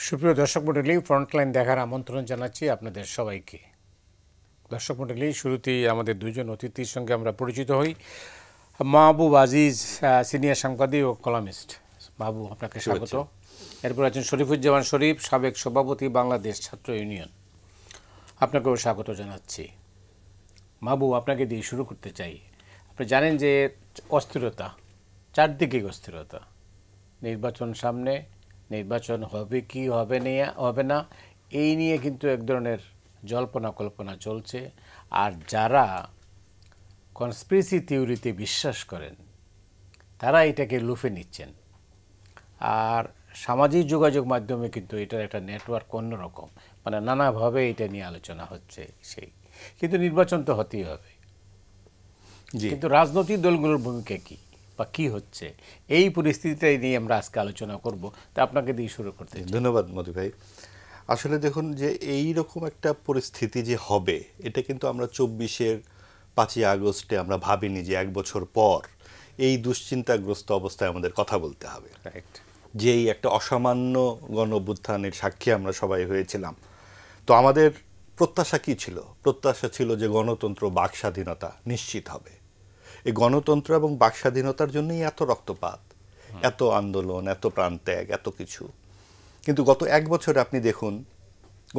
সুপ্রিয় দর্শক মণ্ডলী, ফ্রন্টলাইন দেখার আমন্ত্রণ জানাচ্ছি আপনাদের সবাইকে। দর্শক মণ্ডলী, শুরুতেই আমাদের দুইজন অতিথির সঙ্গে আমরা পরিচিত হই। মাহবুব আজিজ, সিনিয়র সাংবাদিক ও কলামিস্ট। মাহবুব, আপনাকে স্বাগত। এরপর আছেন শরীফুজ্জামান শরীফ, সাবেক সভাপতি, বাংলাদেশ ছাত্র ইউনিয়ন। আপনাকেও স্বাগত জানাচ্ছি। মাহবুব, আপনাকে দিয়ে শুরু করতে চাই। আপনি জানেন যে অস্থিরতা, চারদিকে অস্থিরতা, নির্বাচন সামনে, নির্বাচন হবে কি হবে না এই নিয়ে কিন্তু এক ধরনের জল্পনা কল্পনা চলছে। আর যারা কনস্পিরেসি থিওরিতে বিশ্বাস করেন তারা এটাকে লুফে নিচ্ছেন। আর সামাজিক যোগাযোগ মাধ্যমে কিন্তু এটার একটা নেটওয়ার্ক অন্যরকম, মানে নানাভাবে এটা নিয়ে আলোচনা হচ্ছে। কিন্তু নির্বাচন তো হতেই হবে। কিন্তু রাজনৈতিক দলগুলোর ভূমিকা কী বা কী হচ্ছে, এই পরিস্থিতিটাই নিয়ে আমরা আজকে আলোচনা করব। তা আপনাকে দিয়ে শুরু করতে চাই। ধন্যবাদ মধু ভাই। আসলে দেখুন যে এই রকম একটা পরিস্থিতি যে হবে, এটা কিন্তু আমরা 5ই আগস্টে আমরা ভাবিনি যে এক বছর পর এই দুশ্চিন্তাগ্রস্ত অবস্থায় আমাদের কথা বলতে হবে। যেই একটা অসামান্য গণ অভ্যুত্থানের সাক্ষী আমরা সবাই হয়েছিলাম। তো আমাদের প্রত্যাশা কী ছিল? প্রত্যাশা ছিল যে গণতন্ত্র, বাক স্বাধীনতা নিশ্চিত হবে। এই গণতন্ত্র এবং বাক স্বাধীনতার জন্যই এত রক্তপাত, এত আন্দোলন, এত প্রাণত্যাগ, এত কিছু। কিন্তু গত এক বছরে আপনি দেখুন,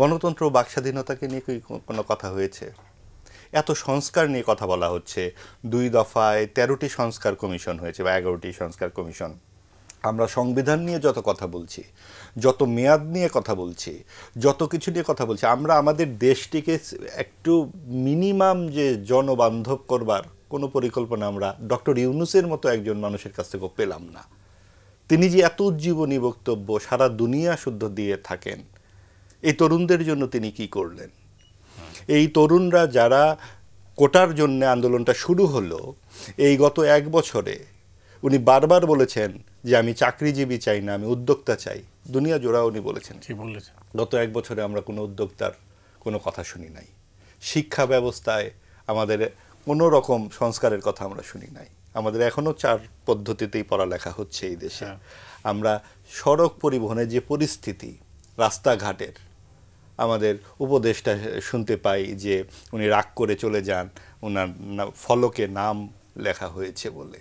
গণতন্ত্র ও বাক স্বাধীনতাকে নিয়ে কি কোনো কথা হয়েছে? এত সংস্কার নিয়ে কথা বলা হচ্ছে। 2 দফায় 13টি সংস্কার কমিশন হয়েছে বা 11টি সংস্কার কমিশন। আমরা সংবিধান নিয়ে যত কথা বলছি, যত মেয়াদ নিয়ে কথা বলছি, যত কিছু নিয়ে কথা বলছি, আমরা আমাদের দেশটিকে একটু মিনিমাম যে জনবান্ধব করবার কোনো পরিকল্পনা আমরা ডক্টর ইউনূসের মতো একজন মানুষের কাছ থেকে পেলাম না। তিনি যে এত উজ্জীবনী বক্তব্য সারা দুনিয়া শুদ্ধ দিয়ে থাকেন, এই তরুণদের জন্য তিনি কি করলেন? এই তরুণরা যারা কোটার জন্য আন্দোলনটা শুরু হলো, এই গত এক বছরে উনি বারবার বলেছেন যে আমি চাকরিজীবী চাই না, আমি উদ্যোক্তা চাই। দুনিয়া জোড়া উনি বলেছেন। গত এক বছরে আমরা কোনো উদ্যোক্তার কোনো কথা শুনি নাই। শিক্ষা ব্যবস্থায় আমাদের কোনো রকম সংস্কারের কথা আমরা শুনি নাই। আমাদের এখনও 4 পদ্ধতিতেই পড়ালেখা হচ্ছে এই দেশে। আমরা সড়ক পরিবহনের যে পরিস্থিতি, রাস্তাঘাটের, আমাদের উপদেশটা শুনতে পাই যে উনি রাগ করে চলে যান, ওনার ফলকে নাম লেখা হয়েছে বলে।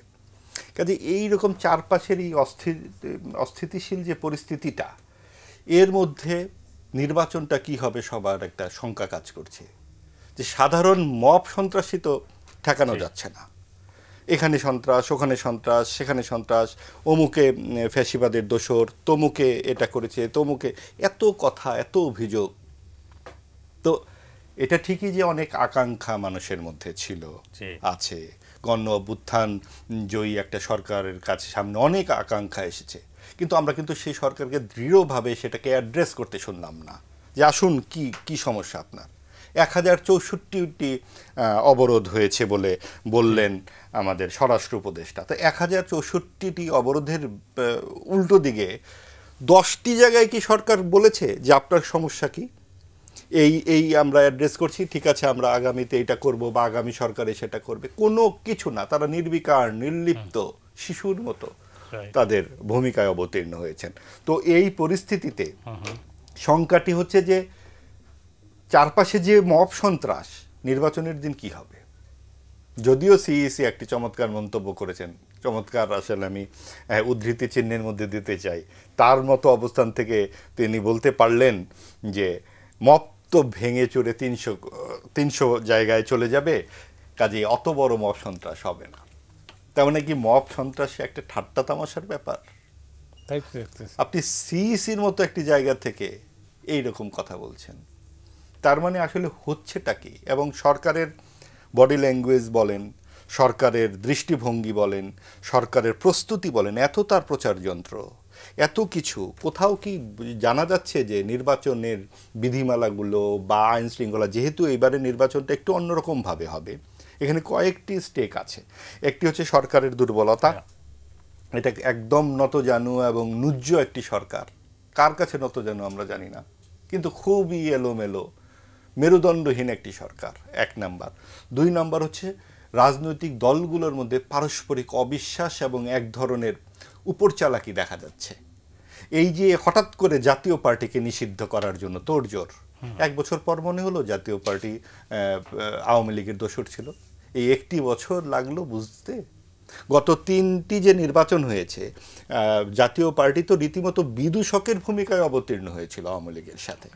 কাজে এইরকম চারপাশের এই অস্থিতিশীল যে পরিস্থিতিটা, এর মধ্যে নির্বাচনটা কি হবে সবার একটা শঙ্কা কাজ করছে। যে সাধারণ মব সন্ত্রাসী তো ঠেকানো যাচ্ছে না। এখানে সন্ত্রাস, ওখানে সন্ত্রাস, সেখানে সন্ত্রাস, অমুকে ফ্যাসিবাদের দোসর, তমুকে এটা করেছে, তমুকে এত কথা, এত অভিযোগ। তো এটা ঠিকই যে অনেক আকাঙ্ক্ষা মানুষের মধ্যে ছিল, আছে। গণ অভ্যুত্থান জয়ী একটা সরকারের কাছে সামনে অনেক আকাঙ্ক্ষা এসেছে, কিন্তু আমরা কিন্তু সেই সরকারকে দৃঢ়ভাবে সেটাকে অ্যাড্রেস করতে শুনলাম না। যে আসুন, কি সমস্যা আপনার? 1064টি অবরোধ হয়েছে বলে বললেন আমাদের স্বরাষ্ট্র উপদেষ্টা। তো 1064টি অবরোধের উল্টো দিকে 10টি জায়গায় কি সরকার বলেছে যে আপনার সমস্যা কি? এই আমরা অ্যাড্রেস করছি, ঠিক আছে, আমরা আগামীতে এটা করব বা আগামী সরকারে সেটা করবে, কোনো কিছু না। তারা নির্বিকার, নির্লিপ্ত শিশুর মতো তাদের ভূমিকায় অবতীর্ণ হয়েছেন। তো এই পরিস্থিতিতে শঙ্কাটি হচ্ছে যে চারপাশে যে মব সন্ত্রাস, নির্বাচনের দিন কি হবে? যদিও সিইসি একটি চমৎকার মন্তব্য করেছেন, চমৎকার, আসলে আমি উদ্ধৃতি চিহ্নের মধ্যে দিতে চাই। তার মতো অবস্থান থেকে তিনি বলতে পারলেন যে মব তো ভেঙে চড়ে 300 জায়গায় চলে যাবে, কাজে অত বড় মব সন্ত্রাস হবে না। তার মানে কি মব সন্ত্রাসী একটা ঠাট্টা তামাশার ব্যাপার? আপনি সিইসির মতো একটি জায়গা থেকে এইরকম কথা বলছেন, তার মানে আসলে হচ্ছেটা কি? এবং সরকারের বডি ল্যাঙ্গুয়েজ বলেন, সরকারের দৃষ্টিভঙ্গি বলেন, সরকারের প্রস্তুতি বলেন, এত তার প্রচার যন্ত্র, এত কিছু, কোথাও কি জানা যাচ্ছে যে নির্বাচনের বিধিমালাগুলো বা আইন শৃঙ্খলা, যেহেতু এবারে নির্বাচনটা একটু অন্যরকমভাবে হবে, এখানে কয়েকটি স্টেক আছে। একটি হচ্ছে সরকারের দুর্বলতা, এটা একদম নতজানু এবং নুজ্জ একটি সরকার। কার কাছে নতজানু আমরা জানি না, কিন্তু খুবই এলোমেলো, মেরুদণ্ডহীন একটি সরকার, 1 নাম্বার। 2 নাম্বার হচ্ছে রাজনৈতিক দলগুলোর মধ্যে পারস্পরিক অবিশ্বাস এবং এক ধরনের উপর চালাকি দেখা যাচ্ছে। এই যে হঠাৎ করে জাতীয় পার্টিকে নিষিদ্ধ করার জন্য তোড়জোড়, 1 বছর পর মনে হলো জাতীয় পার্টি আওয়ামী লীগের দোসর ছিল। এই 1 বছর লাগলো বুঝতে। গত 3টি যে নির্বাচন হয়েছে, জাতীয় পার্টি তো রীতিমতো বিদূষকের ভূমিকায় অবতীর্ণ হয়েছিল আওয়ামী লীগের সাথে।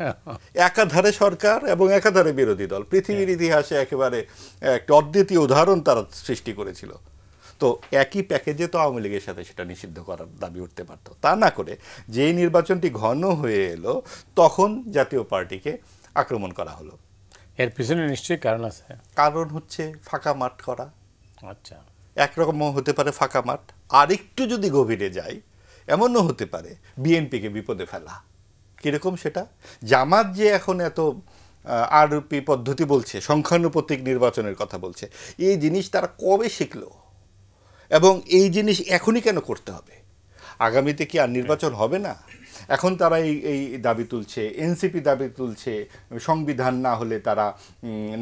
একাধারে সরকার এবং একাধারে বিরোধী দল, পৃথিবীর ইতিহাসে একেবারে একটা অদ্বিতীয় উদাহরণ তারা সৃষ্টি করেছিল। তো একই প্যাকেজে তো আওয়ামী লীগের সাথে সেটা নিষিদ্ধ করার দাবি উঠতে পারতো। তা না করে যেই নির্বাচনটি ঘন হয়ে এলো, তখন জাতীয় পার্টিকে আক্রমণ করা হলো। এর পিছনে নিশ্চয়ই কারণ আছে। কারণ হচ্ছে ফাঁকা মাঠ করা। আচ্ছা, একরকম হতে পারে ফাঁকা মাঠ, আর একটু যদি গভীরে যাই এমনও হতে পারে বিএনপিকে বিপদে ফেলা। কীরকম সেটা? জামাত যে এখন এত আরপি পদ্ধতি বলছে, সংখ্যানুপাতিক নির্বাচনের কথা বলছে, এই জিনিস তারা কবে শিখলো এবং এই জিনিস এখনই কেন করতে হবে? আগামীতে কি আর নির্বাচন হবে না? এখন তারা এই দাবি তুলছে, এনসিপি দাবি তুলছে, সংবিধান না হলে তারা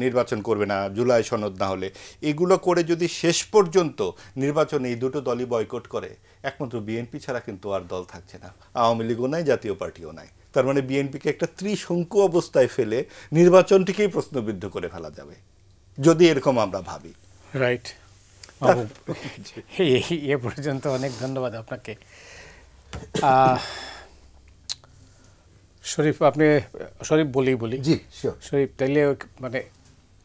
নির্বাচন করবে না, জুলাই সনদ না হলে। এগুলো করে যদি শেষ পর্যন্ত নির্বাচন এই দুটো দলই বয়কট করে, একমাত্র বিএনপি ছাড়া কিন্তু আর দল থাকছে না। আওয়ামী লীগও নাই, জাতীয় পার্টিও নাই। তার মানে বিএনপিকে একটা ত্রিশঙ্কু অবস্থায় ফেলে নির্বাচনটিকেই প্রশ্নবিদ্ধ করে ফেলা যাবে, যদি এরকম আমরা ভাবি। রাইট। এ পর্যন্ত অনেক ধন্যবাদ আপনাকে। শরীফ, আপনি শরীফ বলি জি শিওর। শরীফ, তাইলে মানে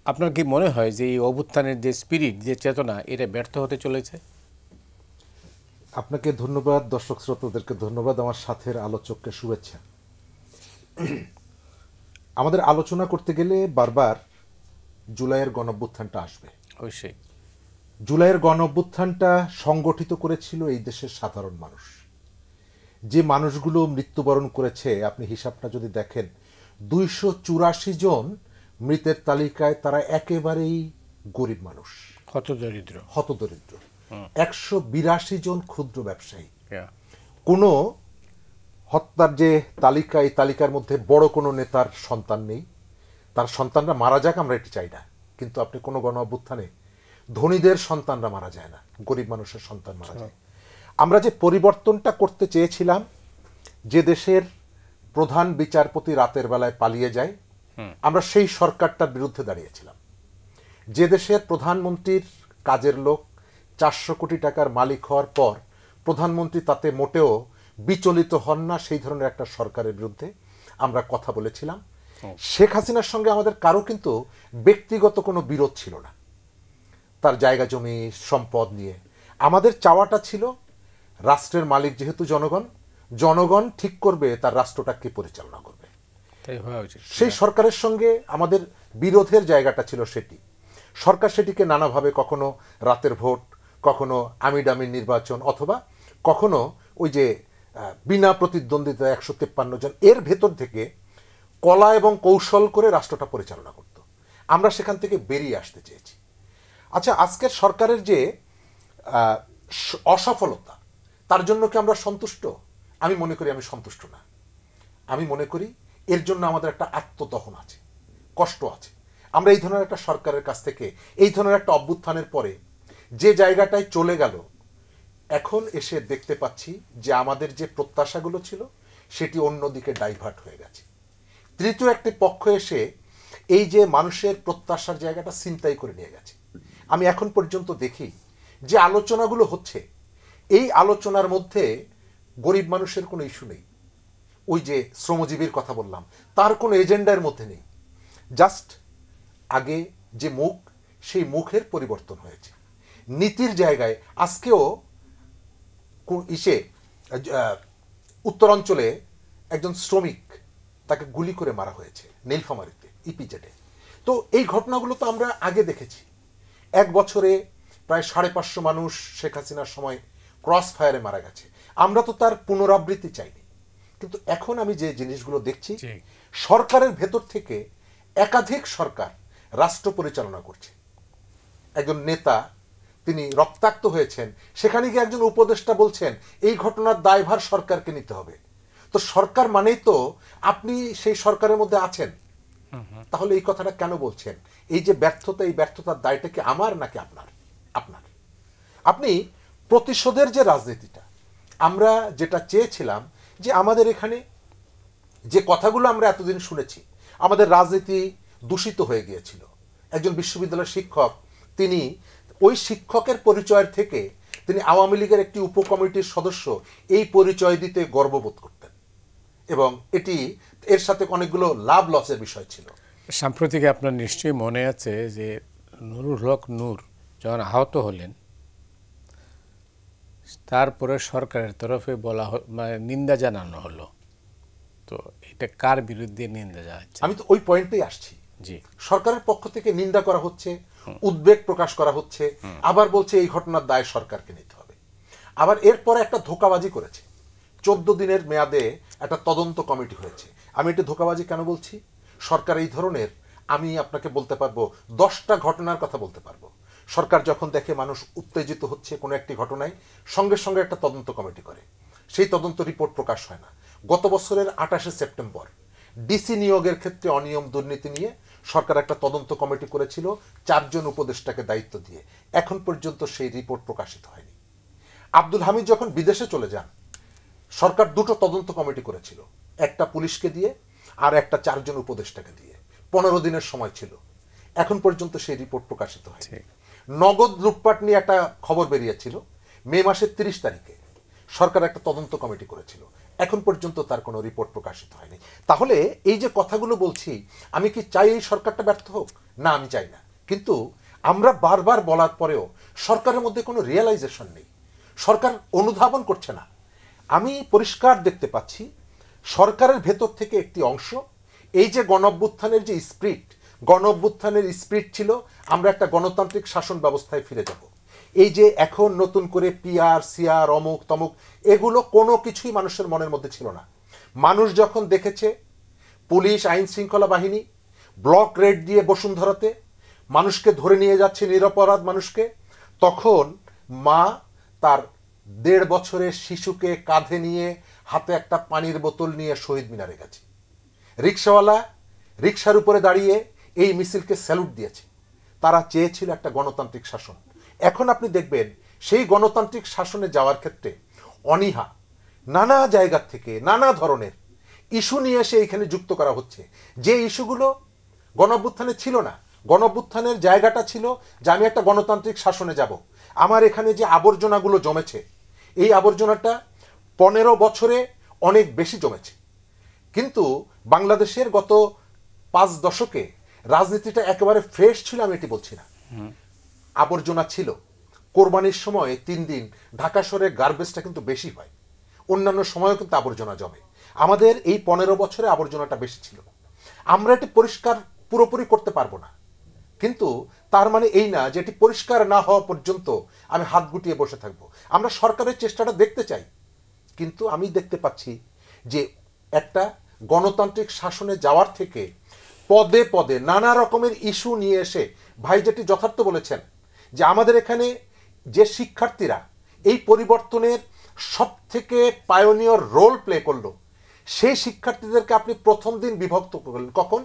আপনার কি মনে হয় যে এই অভ্যুত্থানের যে স্পিরিট, যে চেতনা, এটা ব্যর্থ হতে চলেছে? আপনাকে ধন্যবাদ, দর্শক শ্রোতাদেরকে ধন্যবাদ, আমার সাথের আলোচককে শুভেচ্ছা। আমাদের আলোচনা করতে গেলে বারবার জুলাইয়ের গণঅভ্যুত্থানটা আসবে। অবশ্যই। জুলাইয়ের গণঅভ্যুত্থানটা সংগঠিত করেছিল এই দেশের সাধারণ মানুষ। যে মানুষগুলো মৃত্যুবরণ করেছে, আপনি হিসাবটা যদি দেখেন, 284 জন মৃতের তালিকায় তারা একেবারেই গরিব মানুষ, হতদরিদ্র। 182 জন ক্ষুদ্র ব্যবসায়ী। কোনো হত্যার যে তালিকা, এই তালিকার মধ্যে বড় কোনো নেতার সন্তান নেই। তার সন্তানরা মারা যাক, আমরা এটি চাই না, কিন্তু আপনি কোনো গণ অভ্যুত্থানে ধনীদের সন্তানরা মারা যায় না, গরিব মানুষের সন্তান মারা যায়। আমরা যে পরিবর্তনটা করতে চেয়েছিলাম, যে দেশের প্রধান বিচারপতি রাতের বেলায় পালিয়ে যায়, আমরা সেই সরকারটার বিরুদ্ধে দাঁড়িয়েছিলাম। যে দেশের প্রধানমন্ত্রীর কাজের লোক 400 কোটি টাকার মালিক হওয়ার পর প্রধানমন্ত্রী তাতে মোটেও বিচলিত হন না, সেই ধরনের একটা সরকারের বিরুদ্ধে আমরা কথা বলেছিলাম। শেখ হাসিনার সঙ্গে আমাদের কারো কিন্তু ব্যক্তিগত কোনো বিরোধ ছিল না, তার জায়গা জমি সম্পদ নিয়ে। আমাদের চাওয়াটা ছিল, রাষ্ট্রের মালিক যেহেতু জনগণ, জনগণ ঠিক করবে তার রাষ্ট্রটা কে পরিচালনা করবে। সেই সরকারের সঙ্গে আমাদের বিরোধের জায়গাটা ছিল সেটি। সরকার সেটিকে নানাভাবে, কখনো রাতের ভোট, কখনো আমিডামির নির্বাচন, অথবা কখনো ওই যে বিনা প্রতিদ্বন্দ্বিতা 153 জন, এর ভেতর থেকে কলা এবং কৌশল করে রাষ্ট্রটা পরিচালনা করত। আমরা সেখান থেকে বেরিয়ে আসতে চেয়েছি। আচ্ছা, আজকের সরকারের যে অসফলতা, তার জন্য কি আমরা সন্তুষ্ট? আমি মনে করি আমি সন্তুষ্ট না। আমি মনে করি এর জন্য আমাদের একটা আত্মদহন আছে, কষ্ট আছে। আমরা এই ধরনের একটা সরকারের কাছ থেকে, এই ধরনের একটা অভ্যুত্থানের পরে যে জায়গাটায় চলে গেল, এখন এসে দেখতে পাচ্ছি যে আমাদের যে প্রত্যাশাগুলো ছিল সেটি অন্যদিকে ডাইভার্ট হয়ে গেছে। তৃতীয় একটি পক্ষ এসে এই যে মানুষের প্রত্যাশার জায়গাটা ছিনতাই করে নিয়ে গেছে। আমি এখন পর্যন্ত দেখি যে আলোচনাগুলো হচ্ছে, এই আলোচনার মধ্যে গরিব মানুষের কোনো ইস্যু নেই। ওই যে শ্রমজীবীর কথা বললাম, তার কোনো এজেন্ডার মধ্যে নেই। জাস্ট আগে যে মুখ, সেই মুখের পরিবর্তন হয়েছে। নীতির জায়গায় আজকেও উত্তরাঞ্চলে একজন শ্রমিক, তাকে গুলি করে মারা হয়েছে নীলফামারীতে, ইপিজেডে। তো এই ঘটনাগুলো তো আমরা আগে দেখেছি। 1 বছরে প্রায় 550 মানুষ শেখ হাসিনার সময় ক্রস ফায়ারে মারা গেছে। আমরা তো তার পুনরাবৃত্তি চাইনি। কিন্তু এখন আমি যে জিনিসগুলো দেখছি, সরকারের ভেতর থেকে একাধিক সরকার রাষ্ট্র পরিচালনা করছে। একজন নেতা, তিনি রক্তাক্ত হয়েছেন, সেখানে গিয়ে একজন উপদেষ্টা বলছেন এই ঘটনার দায়ভার সরকারকে নিতে হবে। তো সরকার মানেই তো আপনি সেই সরকারের মধ্যে আছেন। তাহলে এই কথাটা কেন বলছেন? এই যে ব্যর্থতা, এই ব্যর্থতার দায়টা কি আমার নাকি আপনার? আপনার। আপনি প্রতিশোধের যে রাজনীতিটা, আমরা যেটা চেয়েছিলাম যে আমাদের এখানে যে কথাগুলো আমরা এতদিন শুনেছি, আমাদের রাজনীতি দূষিত হয়ে গিয়েছিল। একজন বিশ্ববিদ্যালয়ের শিক্ষক, তিনি ওই শিক্ষকের পরিচয়ের থেকে তিনি আওয়ামী লীগের একটি উপকমিটির সদস্য এই পরিচয় দিতে গর্ববোধ করতেন, এবং এটি এর সাথে অনেকগুলো লাভ লসের বিষয় ছিল। সাম্প্রতিক আপনার নিশ্চয়ই মনে আছে যে নুরুল হক নূর যখন আহত হলেন, তারপরে সরকারের তরফে বলা মানে নিন্দা জানানো হলো। তো এটা কার বিরুদ্ধে নিন্দা জানাচ্ছে? আমি তো ওই পয়েন্টেই আসছি। জি, সরকারের পক্ষ থেকে নিন্দা করা হচ্ছে, উদ্বেগ প্রকাশ করা হচ্ছে, আবার বলছে এই ঘটনার দায় সরকারকে নিতে হবে। আবার এরপরে একটা ধোঁকাবাজি করেছে, 14 দিনের মেয়াদে একটা তদন্ত কমিটি হয়েছে। আমি এটা ধোঁকাবাজি কেন বলছি? সরকার এই ধরনের, আমি আপনাকে বলতে পারবো 10টা ঘটনার কথা বলতে পারবো। সরকার যখন দেখে মানুষ উত্তেজিত হচ্ছে কোনো একটি ঘটনায়, সঙ্গে সঙ্গে একটা তদন্ত কমিটি করে, সেই তদন্ত রিপোর্ট প্রকাশ হয় না। গত বছরের 28শে সেপ্টেম্বর ডিসি নিয়োগের ক্ষেত্রে অনিয়ম দুর্নীতি নিয়ে সরকার একটা তদন্ত কমিটি করেছিল 4 জন উপদেষ্টাকে দায়িত্ব দিয়ে। এখন পর্যন্ত সেই রিপোর্ট প্রকাশিত হয়নি। আব্দুল হামিদ যখন বিদেশে চলে যান, সরকার 2টো তদন্ত কমিটি করেছিল, একটা পুলিশকে দিয়ে আর একটা 4 জন উপদেষ্টাকে দিয়ে। 15 দিনের সময় ছিল, এখন পর্যন্ত সেই রিপোর্ট প্রকাশিত হয়নি। নগদ লুটপাট নিয়ে একটা খবর বেরিয়েছিল মে মাসের 30 তারিখে, সরকার একটা তদন্ত কমিটি করেছিল, এখন পর্যন্ত তার কোনো রিপোর্ট প্রকাশিত হয়নি। তাহলে এই যে কথাগুলো বলছি, আমি কি চাই এই সরকারটা ব্যর্থ হোক? না, আমি চাই না। কিন্তু আমরা বারবার বলার পরেও সরকারের মধ্যে কোনো রিয়েলাইজেশন নেই, সরকার অনুধাবন করছে না। আমি পরিষ্কার দেখতে পাচ্ছি সরকারের ভেতর থেকে একটি অংশ, এই যে গণঅভ্যুত্থানের যে স্পিরিট, গণঅভ্যুত্থানের স্পিরিট ছিল আমরা একটা গণতান্ত্রিক শাসন ব্যবস্থায় ফিরে যাব। এই যে এখন নতুন করে পিআর সিআর অমুক তমুক, এগুলো কোনো কিছুই মানুষের মনের মধ্যে ছিল না। মানুষ যখন দেখেছে পুলিশ আইন শৃঙ্খলা বাহিনী ব্লক রেড দিয়ে বসুন্ধরাতে মানুষকে ধরে নিয়ে যাচ্ছে, নিরপরাধ মানুষকে, তখন মা তার 1.5 বছরের শিশুকে কাঁধে নিয়ে হাতে একটা পানির বোতল নিয়ে শহীদ মিনারে গেছে। রিক্সাওয়ালা রিক্সার উপরে দাঁড়িয়ে এই মিছিলকে স্যালুট দিয়েছে। তারা চেয়েছিল একটা গণতান্ত্রিক শাসন। এখন আপনি দেখবেন সেই গণতান্ত্রিক শাসনে যাওয়ার ক্ষেত্রে অনীহা, নানা জায়গা থেকে নানা ধরনের ইস্যু নিয়ে এসে এখানে যুক্ত করা হচ্ছে, যে ইস্যুগুলো গণঅভ্যুত্থানে ছিল না। গণঅভ্যুত্থানের জায়গাটা ছিল যে আমি একটা গণতান্ত্রিক শাসনে যাব। আমার এখানে যে আবর্জনাগুলো জমেছে, এই আবর্জনাটা 15 বছরে অনেক বেশি জমেছে। কিন্তু বাংলাদেশের গত 5 দশকে রাজনীতিটা একেবারে ফ্রেশ ছিল আমি এটি বলছি না, আবর্জনা ছিল। কোরবানির সময় 3 দিন ঢাকা শহরে গার্বেজটা কিন্তু বেশি হয়, অন্যান্য সময়ও কিন্তু আবর্জনা জমে। আমাদের এই 15 বছরে আবর্জনাটা বেশি ছিল। আমরা এটি পরিষ্কার পুরোপুরি করতে পারবো না, কিন্তু তার মানে এই না যে এটি পরিষ্কার না হওয়া পর্যন্ত আমি হাত গুটিয়ে বসে থাকবো। আমরা সরকারের চেষ্টাটা দেখতে চাই, কিন্তু আমি দেখতে পাচ্ছি যে একটা গণতান্ত্রিক শাসনে যাওয়ার থেকে পদে পদে নানা রকমের ইস্যু নিয়ে এসে, ভাই যেটি যথার্থ বলেছেন যে আমাদের এখানে যে শিক্ষার্থীরা এই পরিবর্তনের সব থেকে পায়োনিয়র রোল প্লে করলো, সেই শিক্ষার্থীদেরকে আপনি প্রথম দিন বিভক্ত করলেন। কখন?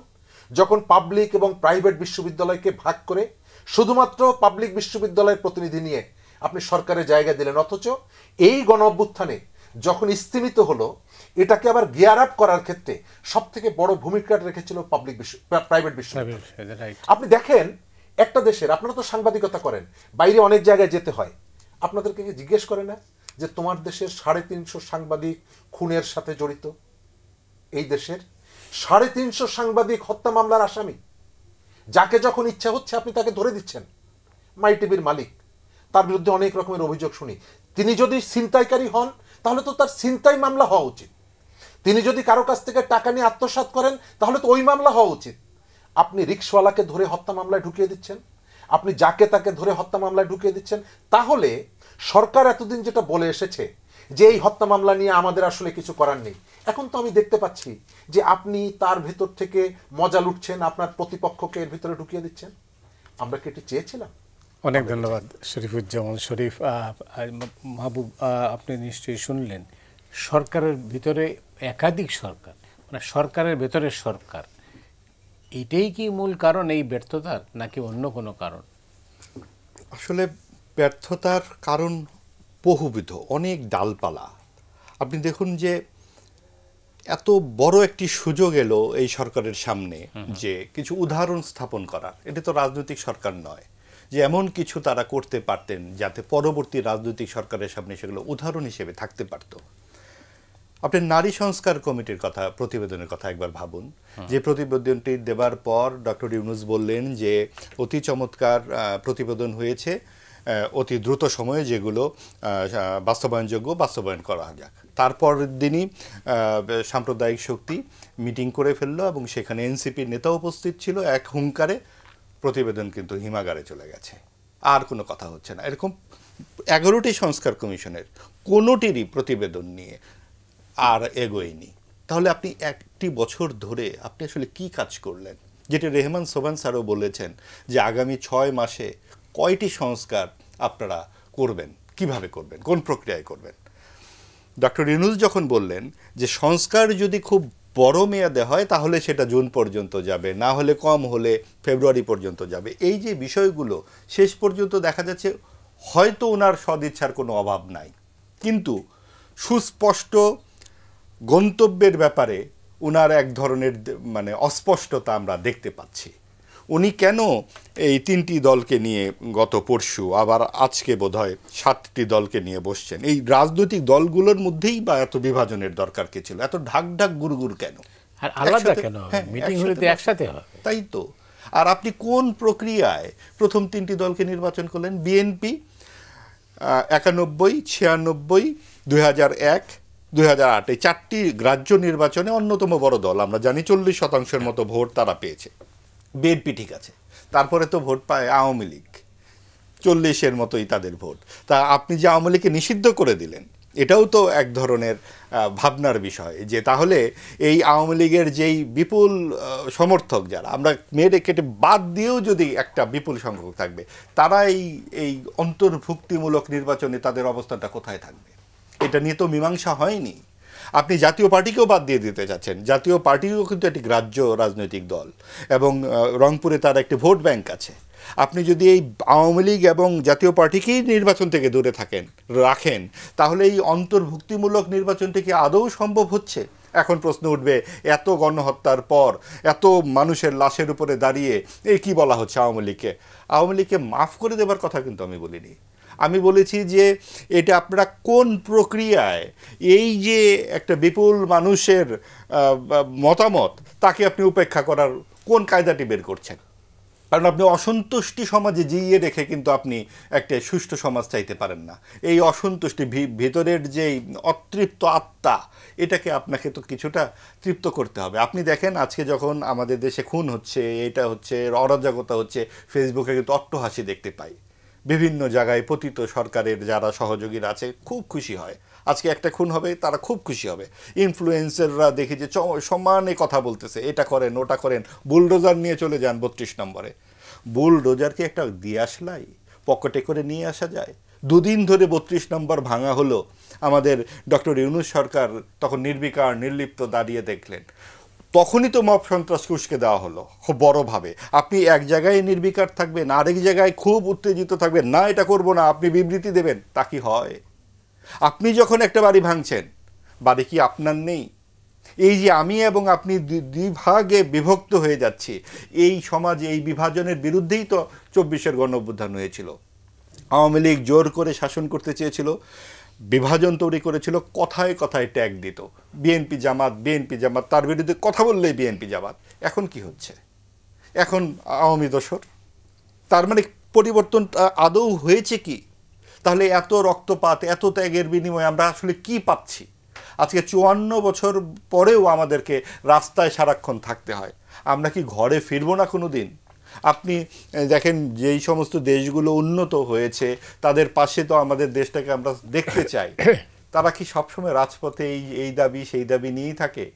যখন পাবলিক এবং প্রাইভেট বিশ্ববিদ্যালয়কে ভাগ করে শুধুমাত্র পাবলিক বিশ্ববিদ্যালয়ের প্রতিনিধি নিয়ে আপনি সরকারের জায়গা দিলেন। অথচ এই গণঅভ্যুত্থানে যখন স্তিমিত হলো, এটাকে আবার গিয়ার আপ করার ক্ষেত্রে সব থেকে বড় ভূমিকা রেখেছিল প্রাইভেট বিশ্ববিদ্যালয়। আপনি দেখেন একটা দেশের, আপনারা তো সাংবাদিকতা করেন, বাইরে অনেক জায়গায় যেতে হয়, আপনাদেরকে জিজ্ঞেস করে না যে তোমার দেশের 350 সাংবাদিক খুনের সাথে জড়িত? এই দেশের 350 সাংবাদিক হত্যা মামলার আসামি, যাকে যখন ইচ্ছা হচ্ছে আপনি তাকে ধরে দিচ্ছেন। মাই টিভির মালিক, তার বিরুদ্ধে অনেক রকমের অভিযোগ শুনি। তিনি যদি ছিনতাইকারী হন তাহলে তো তার ছিনতাই মামলা হওয়া উচিত। তিনি যদি কারো কাছ থেকে টাকা নিয়ে আত্মসাৎ করেন তাহলে তো ওই মামলা হওয়া উচিত। আপনি রিক্সাওয়ালাকে ধরে হত্যা মামলায় ঢুকিয়ে দিচ্ছেন, আপনি যাকে তাকে ধরে হত্যা মামলায় ঢুকিয়ে দিচ্ছেন। তাহলে সরকার এতদিন যেটা বলে এসেছে যে এই হত্যা মামলা নিয়ে আমাদের আসলে কিছু করার নেই, এখন তো আমি দেখতে পাচ্ছি যে আপনি তার ভেতর থেকে মজা লুটছেন, আপনার প্রতিপক্ষকে এর ভিতরে ঢুকিয়ে দিচ্ছেন। আমরা কি এটি চেয়েছিলাম? অনেক ধন্যবাদ শরীফুজ্জামান শরীফ। মাহবুব, আপনি নিশ্চয়ই শুনলেন সরকারের ভিতরে একাধিক সরকার, মানে সরকারের ভেতরে সরকার, এটাই কি মূল কারণ এই ব্যর্থতার, নাকি অন্য কোনো কারণ? আসলে ব্যর্থতার কারণ বহুবিধ, অনেক ডালপালা। আপনি দেখুন যে এত বড় একটি সুযোগ এলো এই সরকারের সামনে যে কিছু উদাহরণ স্থাপন করার। এটা তো রাজনৈতিক সরকার নয় যে এমন কিছু তারা করতে পারতেন যাতে পরবর্তী রাজনৈতিক সরকারের সামনে সেগুলো উদাহরণ হিসেবে থাকতে পারত। আপনি নারী সংস্কার কমিটির কথা, প্রতিবেদনের কথা একবার ভাবুন। যে প্রতিবেদনটি দেবার পর ডক্টর ইউনূস বললেন যে অতি চমৎকার প্রতিবেদন হয়েছে, অতি দ্রুত সময়ে যেগুলো বাস্তবায়নযোগ্য বাস্তবায়ন করা যাক। তারপর দিনই সাম্প্রদায়িক শক্তি মিটিং করে ফেললো এবং সেখানে এনসিপির নেতা উপস্থিত ছিল। এক হুঙ্কারে প্রতিবেদন কিন্তু হিমাগারে চলে গেছে, আর কোনো কথা হচ্ছে না। এরকম 11টি সংস্কার কমিশনের কোনোটিরই প্রতিবেদন নিয়ে আর এগোয়নি। তাহলে আপনি একটি বছর ধরে আপনি আসলে কি কাজ করলেন? যেটি রেহমান সোবহান স্যারও বলেছেন যে আগামী 6 মাসে কয়টি সংস্কার আপনারা করবেন, কিভাবে করবেন, কোন প্রক্রিয়ায় করবেন। ডক্টর ইউনূস যখন বললেন যে সংস্কার যদি খুব বড় মেয়াদে হয় তাহলে সেটা জুন পর্যন্ত যাবে, না হলে কম হলে ফেব্রুয়ারি পর্যন্ত যাবে, এই যে বিষয়গুলো শেষ পর্যন্ত দেখা যাচ্ছে হয়তো ওনার সদিচ্ছার কোনো অভাব নাই, কিন্তু সুস্পষ্ট গন্তব্যের ব্যাপারে ওনার এক ধরনের মানে অস্পষ্টতা আমরা দেখতে পাচ্ছি। উনি কেন এই 3টি দলকে নিয়ে গত পরশু আবার আজকে বোধহয় 7টি দলকে নিয়ে বসছেন? এই রাজনৈতিক দলগুলোর মধ্যেই বা এত বিভাজনের দরকার কি ছিল? এত ঢাক ঢাক গুড়গুড় কেন? আর আলাদা কেন? মিটিং হলে তো একসাথে হয়। তাই তো। আর আপনি কোন প্রক্রিয়ায় প্রথম 3টি দলকে নির্বাচন করলেন? বিএনপি 91, 96, 2001, 2008 এই 4টি গ্রাহ্য নির্বাচনে অন্যতম বড় দল। আমরা জানি 40% মতো ভোট তারা পেয়েছে। বিএনপি ঠিক আছে, তারপরে তো ভোট পায় আওয়ামী লীগ, 40-এর মতোই তাদের ভোট। তা আপনি যে আওয়ামী লীগকে নিষিদ্ধ করে দিলেন, এটাও তো এক ধরনের ভাবনার বিষয় যে তাহলে এই আওয়ামী লীগের যেই বিপুল সমর্থক যারা, আমরা মেয়েদের কেটে বাদ দিয়েও যদি একটা বিপুল সংখ্যক থাকবে, তারা এই অন্তর্ভুক্তিমূলক নির্বাচনে তাদের অবস্থানটা কোথায় থাকবে? এটা নিয়ে তো মীমাংসা হয়নি। আপনি জাতীয় পার্টিকেও বাদ দিয়ে দিতে চাচ্ছেন। জাতীয় পার্টিও কিন্তু একটি গ্রাহ্য রাজনৈতিক দল এবং রংপুরে তার একটি ভোট ব্যাংক আছে। আপনি যদি এই আওয়ামী লীগ এবং জাতীয় পার্টিকেই নির্বাচন থেকে দূরে রাখেন, তাহলে এই অন্তর্ভুক্তিমূলক নির্বাচনটি কি আদৌ সম্ভব হচ্ছে? এখন প্রশ্ন উঠবে, এত গণহত্যার পর, এত মানুষের লাশের উপরে দাঁড়িয়ে এই কি বলা হচ্ছে আওয়ামী লীগকে? আওয়ামী লীগকে মাফ করে দেবার কথা কিন্তু আমি বলিনি। আমি বলেছি যে এটা আপনারা কোন প্রক্রিয়ায় এই যে একটা বিপুল মানুষের মতামত তাকে আপনি উপেক্ষা করার কোন কায়দাটি বের করছেন? কারণ আপনি অসন্তুষ্টি সমাজে জিইয়ে রেখে কিন্তু আপনি একটা সুষ্ঠু সমাজ চাইতে পারেন না। এই অসন্তুষ্টি ভিতরের যেই অতৃপ্ত আত্মা, এটাকে আপনাকে তো কিছুটা তৃপ্ত করতে হবে। আপনি দেখেন আজকে যখন আমাদের দেশে খুন হচ্ছে, এটা হচ্ছে, অরাজকতা হচ্ছে, ফেসবুকে কিন্তু অট্টহাসি দেখতে পাই। বিভিন্ন জায়গায় পতিত সরকারের যারা সহযোগীরা আছে খুব খুশি হয়। আজকে একটা খুন হবে, তারা খুব খুশি হবে। ইনফ্লুয়েন্সাররা দেখি যে সমানে কথা বলতেছে, এটা করেন ওটা করেন, বুলডোজার নিয়ে চলে যান 32 নম্বরে। বুলডোজারকে একটা দিয়ে আসলাই পকেটে করে নিয়ে আসা যায়? 2 দিন ধরে 32 নম্বর ভাঙা হলো। আমাদের ডক্টর ইউনূস সরকার তখন নির্বিকার নির্লিপ্ত দাঁড়িয়ে দেখলেন। তখনই তো মব সন্ত্রাসকে উস্কে দেওয়া হলো খুব বড়ভাবে। আপনি এক জায়গায় নির্বিকার থাকবেন, আরেক জায়গায় খুব উত্তেজিত থাকবেন, না এটা করবো না, আপনি বিবৃতি দেবেন, তা কি হয়? আপনি যখন একটা বাড়ি ভাঙছেন, বাড়ি কি আপনার নেই? এই যে আমি এবং আপনি দুই ভাগে বিভক্ত হয়ে যাচ্ছি, এই সমাজ এই বিভাজনের বিরুদ্ধেই তো 24-এর গণঅভ্যুত্থান হয়েছিল। আওয়ামী লীগ জোর করে শাসন করতে চেয়েছিল, বিভাজন তৈরি করেছিল, কথায় কথায় ট্যাগ দিত বিএনপি জামাত, তার বিরুদ্ধে কথা বললেই বিএনপি জামাত। এখন কি হচ্ছে? এখন আওয়ামী দোসর। তার মানে পরিবর্তন আদৌ হয়েছে কি? তাহলে এত রক্তপাত, এত ত্যাগের বিনিময়ে আমরা আসলে কি পাচ্ছি? আজকে 54 বছর পরেও আমাদেরকে রাস্তায় সারাক্ষণ থাকতে হয়। আমরা কি ঘরে ফিরবো না কোনো দিন? আপনি দেখেন যেই সমস্ত দেশগুলো উন্নত হয়েছে তাদের পাশে তো আমাদের দেশটাকে আমরা দেখতে চাই। তারা কি সবসময় রাজপথে এই দাবি সেই দাবি নিয়েই থাকে?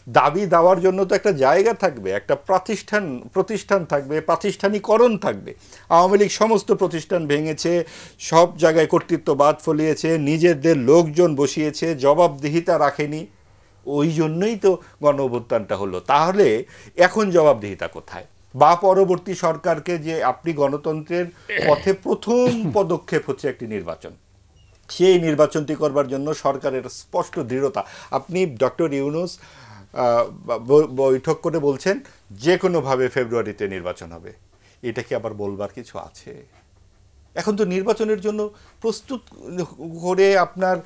দাবি দেওয়ার জন্য তো একটা জায়গা থাকবে, একটা প্রতিষ্ঠান থাকবে, প্রাতিষ্ঠানিকরণ থাকবে। আওয়ামী লীগ সমস্ত প্রতিষ্ঠান ভেঙেছে, সব জায়গায় কর্তৃত্ববাদ ফলিয়েছে, নিজেদের লোকজন বসিয়েছে, জবাবদিহিতা রাখেনি। ওই জন্যই তো গণঅভ্যুত্থানটা হলো। তাহলে এখন জবাবদিহিতা কোথায়? বা পরবর্তী সরকারকে যে আপনি গণতন্ত্রের পথে প্রথম পদক্ষেপ হচ্ছে একটি নির্বাচন, সেই নির্বাচনটি করবার জন্য সরকারের স্পষ্ট দৃঢ়তা। আপনি ডক্টর ইউনূস বৈঠক করে বলছেন যে কোনোভাবে ফেব্রুয়ারিতে নির্বাচন হবে, এটা কি আবার বলবার কিছু আছে? এখন তো নির্বাচনের জন্য প্রস্তুত করে আপনার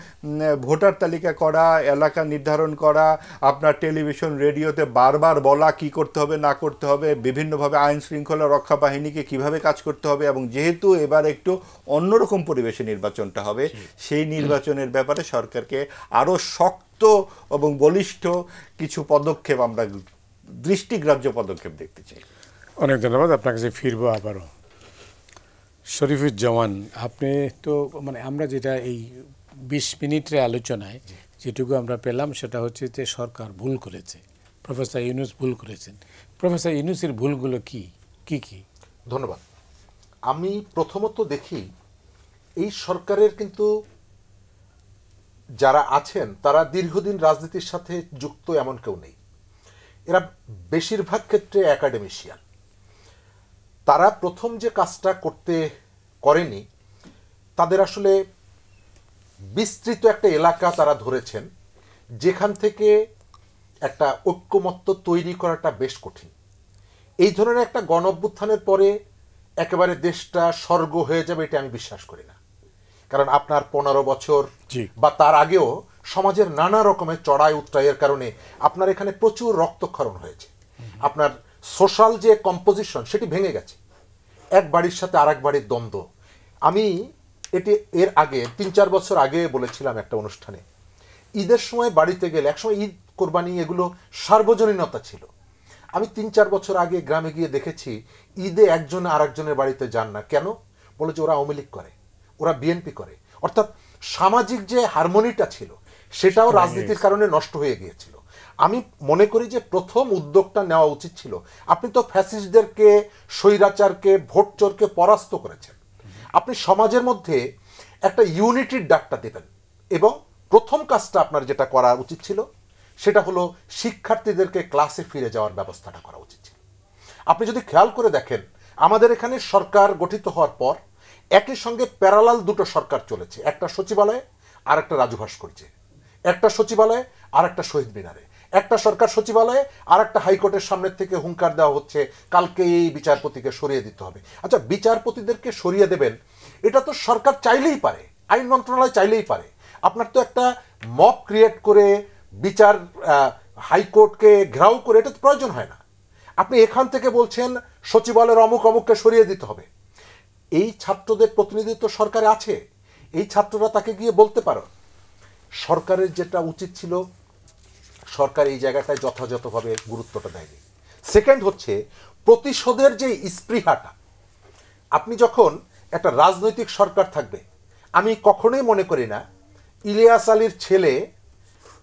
ভোটার তালিকা করা, এলাকা নির্ধারণ করা, আপনার টেলিভিশন রেডিওতে বারবার বলা কি করতে হবে না করতে হবে, বিভিন্নভাবে আইন শৃঙ্খলা রক্ষা বাহিনীকে কিভাবে কাজ করতে হবে, এবং যেহেতু এবার একটু অন্যরকম পরিবেশে নির্বাচনটা হবে, সেই নির্বাচনের ব্যাপারে সরকারকে আরও শক্ত এবং বলিষ্ঠ কিছু পদক্ষেপ, আমরা দৃষ্টিগ্রাহ্য পদক্ষেপ দেখতে চাই। অনেক ধন্যবাদ। আপনার কাছে ফিরবো আবারও। শরীফুজ্জামান, আপনি তো মানে আমরা যেটা এই 20 মিনিটের আলোচনায় যেটুকু আমরা পেলাম সেটা হচ্ছে যে সরকার ভুল করেছে, প্রফেসর ইউনূস ভুল করেছেন। প্রফেসর ইউনূসের ভুলগুলো কি কি? ধন্যবাদ। আমি প্রথমত দেখি এই সরকারের কিন্তু যারা আছেন তারা দীর্ঘদিন রাজনীতির সাথে যুক্ত এমন কেউ নেই। এরা বেশিরভাগ ক্ষেত্রে একাডেমিশিয়ান। তারা প্রথম যে কাজটা করেনি, তাদের আসলে বিস্তৃত একটা এলাকা তারা ধরেছেন যেখান থেকে একটা ঐক্যমত্য তৈরি করাটা বেশ কঠিন। এই ধরনের একটা গণ অভ্যুত্থানের পরে একেবারে দেশটা স্বর্গ হয়ে যাবে এটা আমি বিশ্বাস করি না। কারণ আপনার 15 বছর বা তার আগেও সমাজের নানা রকমের চড়াই উতরাইয়ের কারণে আপনার এখানে প্রচুর রক্তক্ষরণ হয়েছে। আপনার সোশ্যাল যে কম্পোজিশন সেটি ভেঙে গেছে, এক বাড়ির সাথে আরেক বাড়ির দ্বন্দ্ব। আমি এটি এর আগে 3-4 বছর আগে বলেছিলাম একটা অনুষ্ঠানে, ঈদের সময় বাড়িতে গেলে, একসময় ঈদ কোরবানি এগুলো সার্বজনীনতা ছিল। আমি 3-4 বছর আগে গ্রামে গিয়ে দেখেছি ঈদে একজন আরেকজনের বাড়িতে যান না। কেন? বলে যে ওরা আওয়ামী লীগ করে, ওরা বিএনপি করে। অর্থাৎ সামাজিক যে হারমোনিটা ছিল সেটাও রাজনীতির কারণে নষ্ট হয়ে গিয়েছিল। আমি মনে করি যে প্রথম উদ্যোগটা নেওয়া উচিত ছিল। আপনি তো ফ্যাসিস্টদেরকে, স্বৈরাচারকে, ভোটচোরকে পরাস্ত করেছেন। আপনি সমাজের মধ্যে একটা ইউনিটির ডাকটা দেবেন, এবং প্রথম কাজটা আপনার যেটা করা উচিত ছিল সেটা হলো শিক্ষার্থীদেরকে ক্লাসে ফিরে যাওয়ার ব্যবস্থাটা করা উচিত ছিল। আপনি যদি খেয়াল করে দেখেন, আমাদের এখানে সরকার গঠিত হওয়ার পর একই সঙ্গে প্যারালাল দুটো সরকার চলেছে, একটা সচিবালয়ে আর একটা রাজু ভাস্কর্যে, একটা সচিবালয়ে আর একটা শহীদ মিনারে, একটা সরকার সচিবালয়ে আর একটা হাইকোর্টের সামনের থেকে হুঙ্কার দেওয়া হচ্ছে কালকে এই বিচারপতিকে সরিয়ে দিতে হবে। আচ্ছা, বিচারপতিদেরকে সরিয়ে দেবেন এটা তো সরকার চাইলেই পারে, আইন মন্ত্রণালয় চাইলেই পারে। আপনার তো একটা মব ক্রিয়েট করে বিচার হাইকোর্টকে ঘেরাও করে এটা তো প্রয়োজন হয় না। আপনি এখান থেকে বলছেন সচিবালয়ের অমুক অমুককে সরিয়ে দিতে হবে। এই ছাত্রদের প্রতিনিধিত্ব সরকারে আছে, এই ছাত্ররা তাকে গিয়ে বলতে পারো। সরকারের যেটা উচিত ছিল, সরকার এই জায়গাটায় যথাযথভাবে গুরুত্বটা দেয়নি। সেকেন্ড হচ্ছে প্রতিশোধের যে স্পৃহাটা। আপনি যখন একটা রাজনৈতিক সরকার থাকবে, আমি কখনোই মনে করি না ইলিয়াস আলীর ছেলে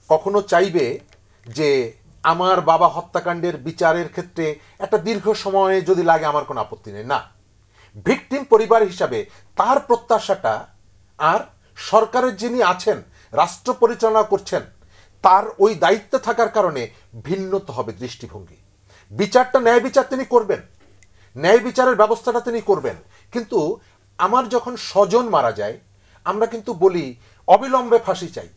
কখনো চাইবে যে আমার বাবা হত্যাকাণ্ডের বিচারের ক্ষেত্রে একটা দীর্ঘ সময়ে যদি লাগে আমার কোনো আপত্তি নেই। না, ভিকটিম পরিবার হিসাবে তার প্রত্যাশাটা, আর সরকারের যিনি আছেন, রাষ্ট্র পরিচালনা করছেন, তার ওই দায়িত্বে থাকার কারণে ভিন্নত হবে দৃষ্টিভঙ্গি। বিচারটা ন্যায় বিচার তিনি করবেন, ন্যায় বিচারের ব্যবস্থাটা তিনি করবেন। কিন্তু আমার যখন স্বজন মারা যায়, আমরা কিন্তু বলি অবিলম্বে ফাঁসি চাই।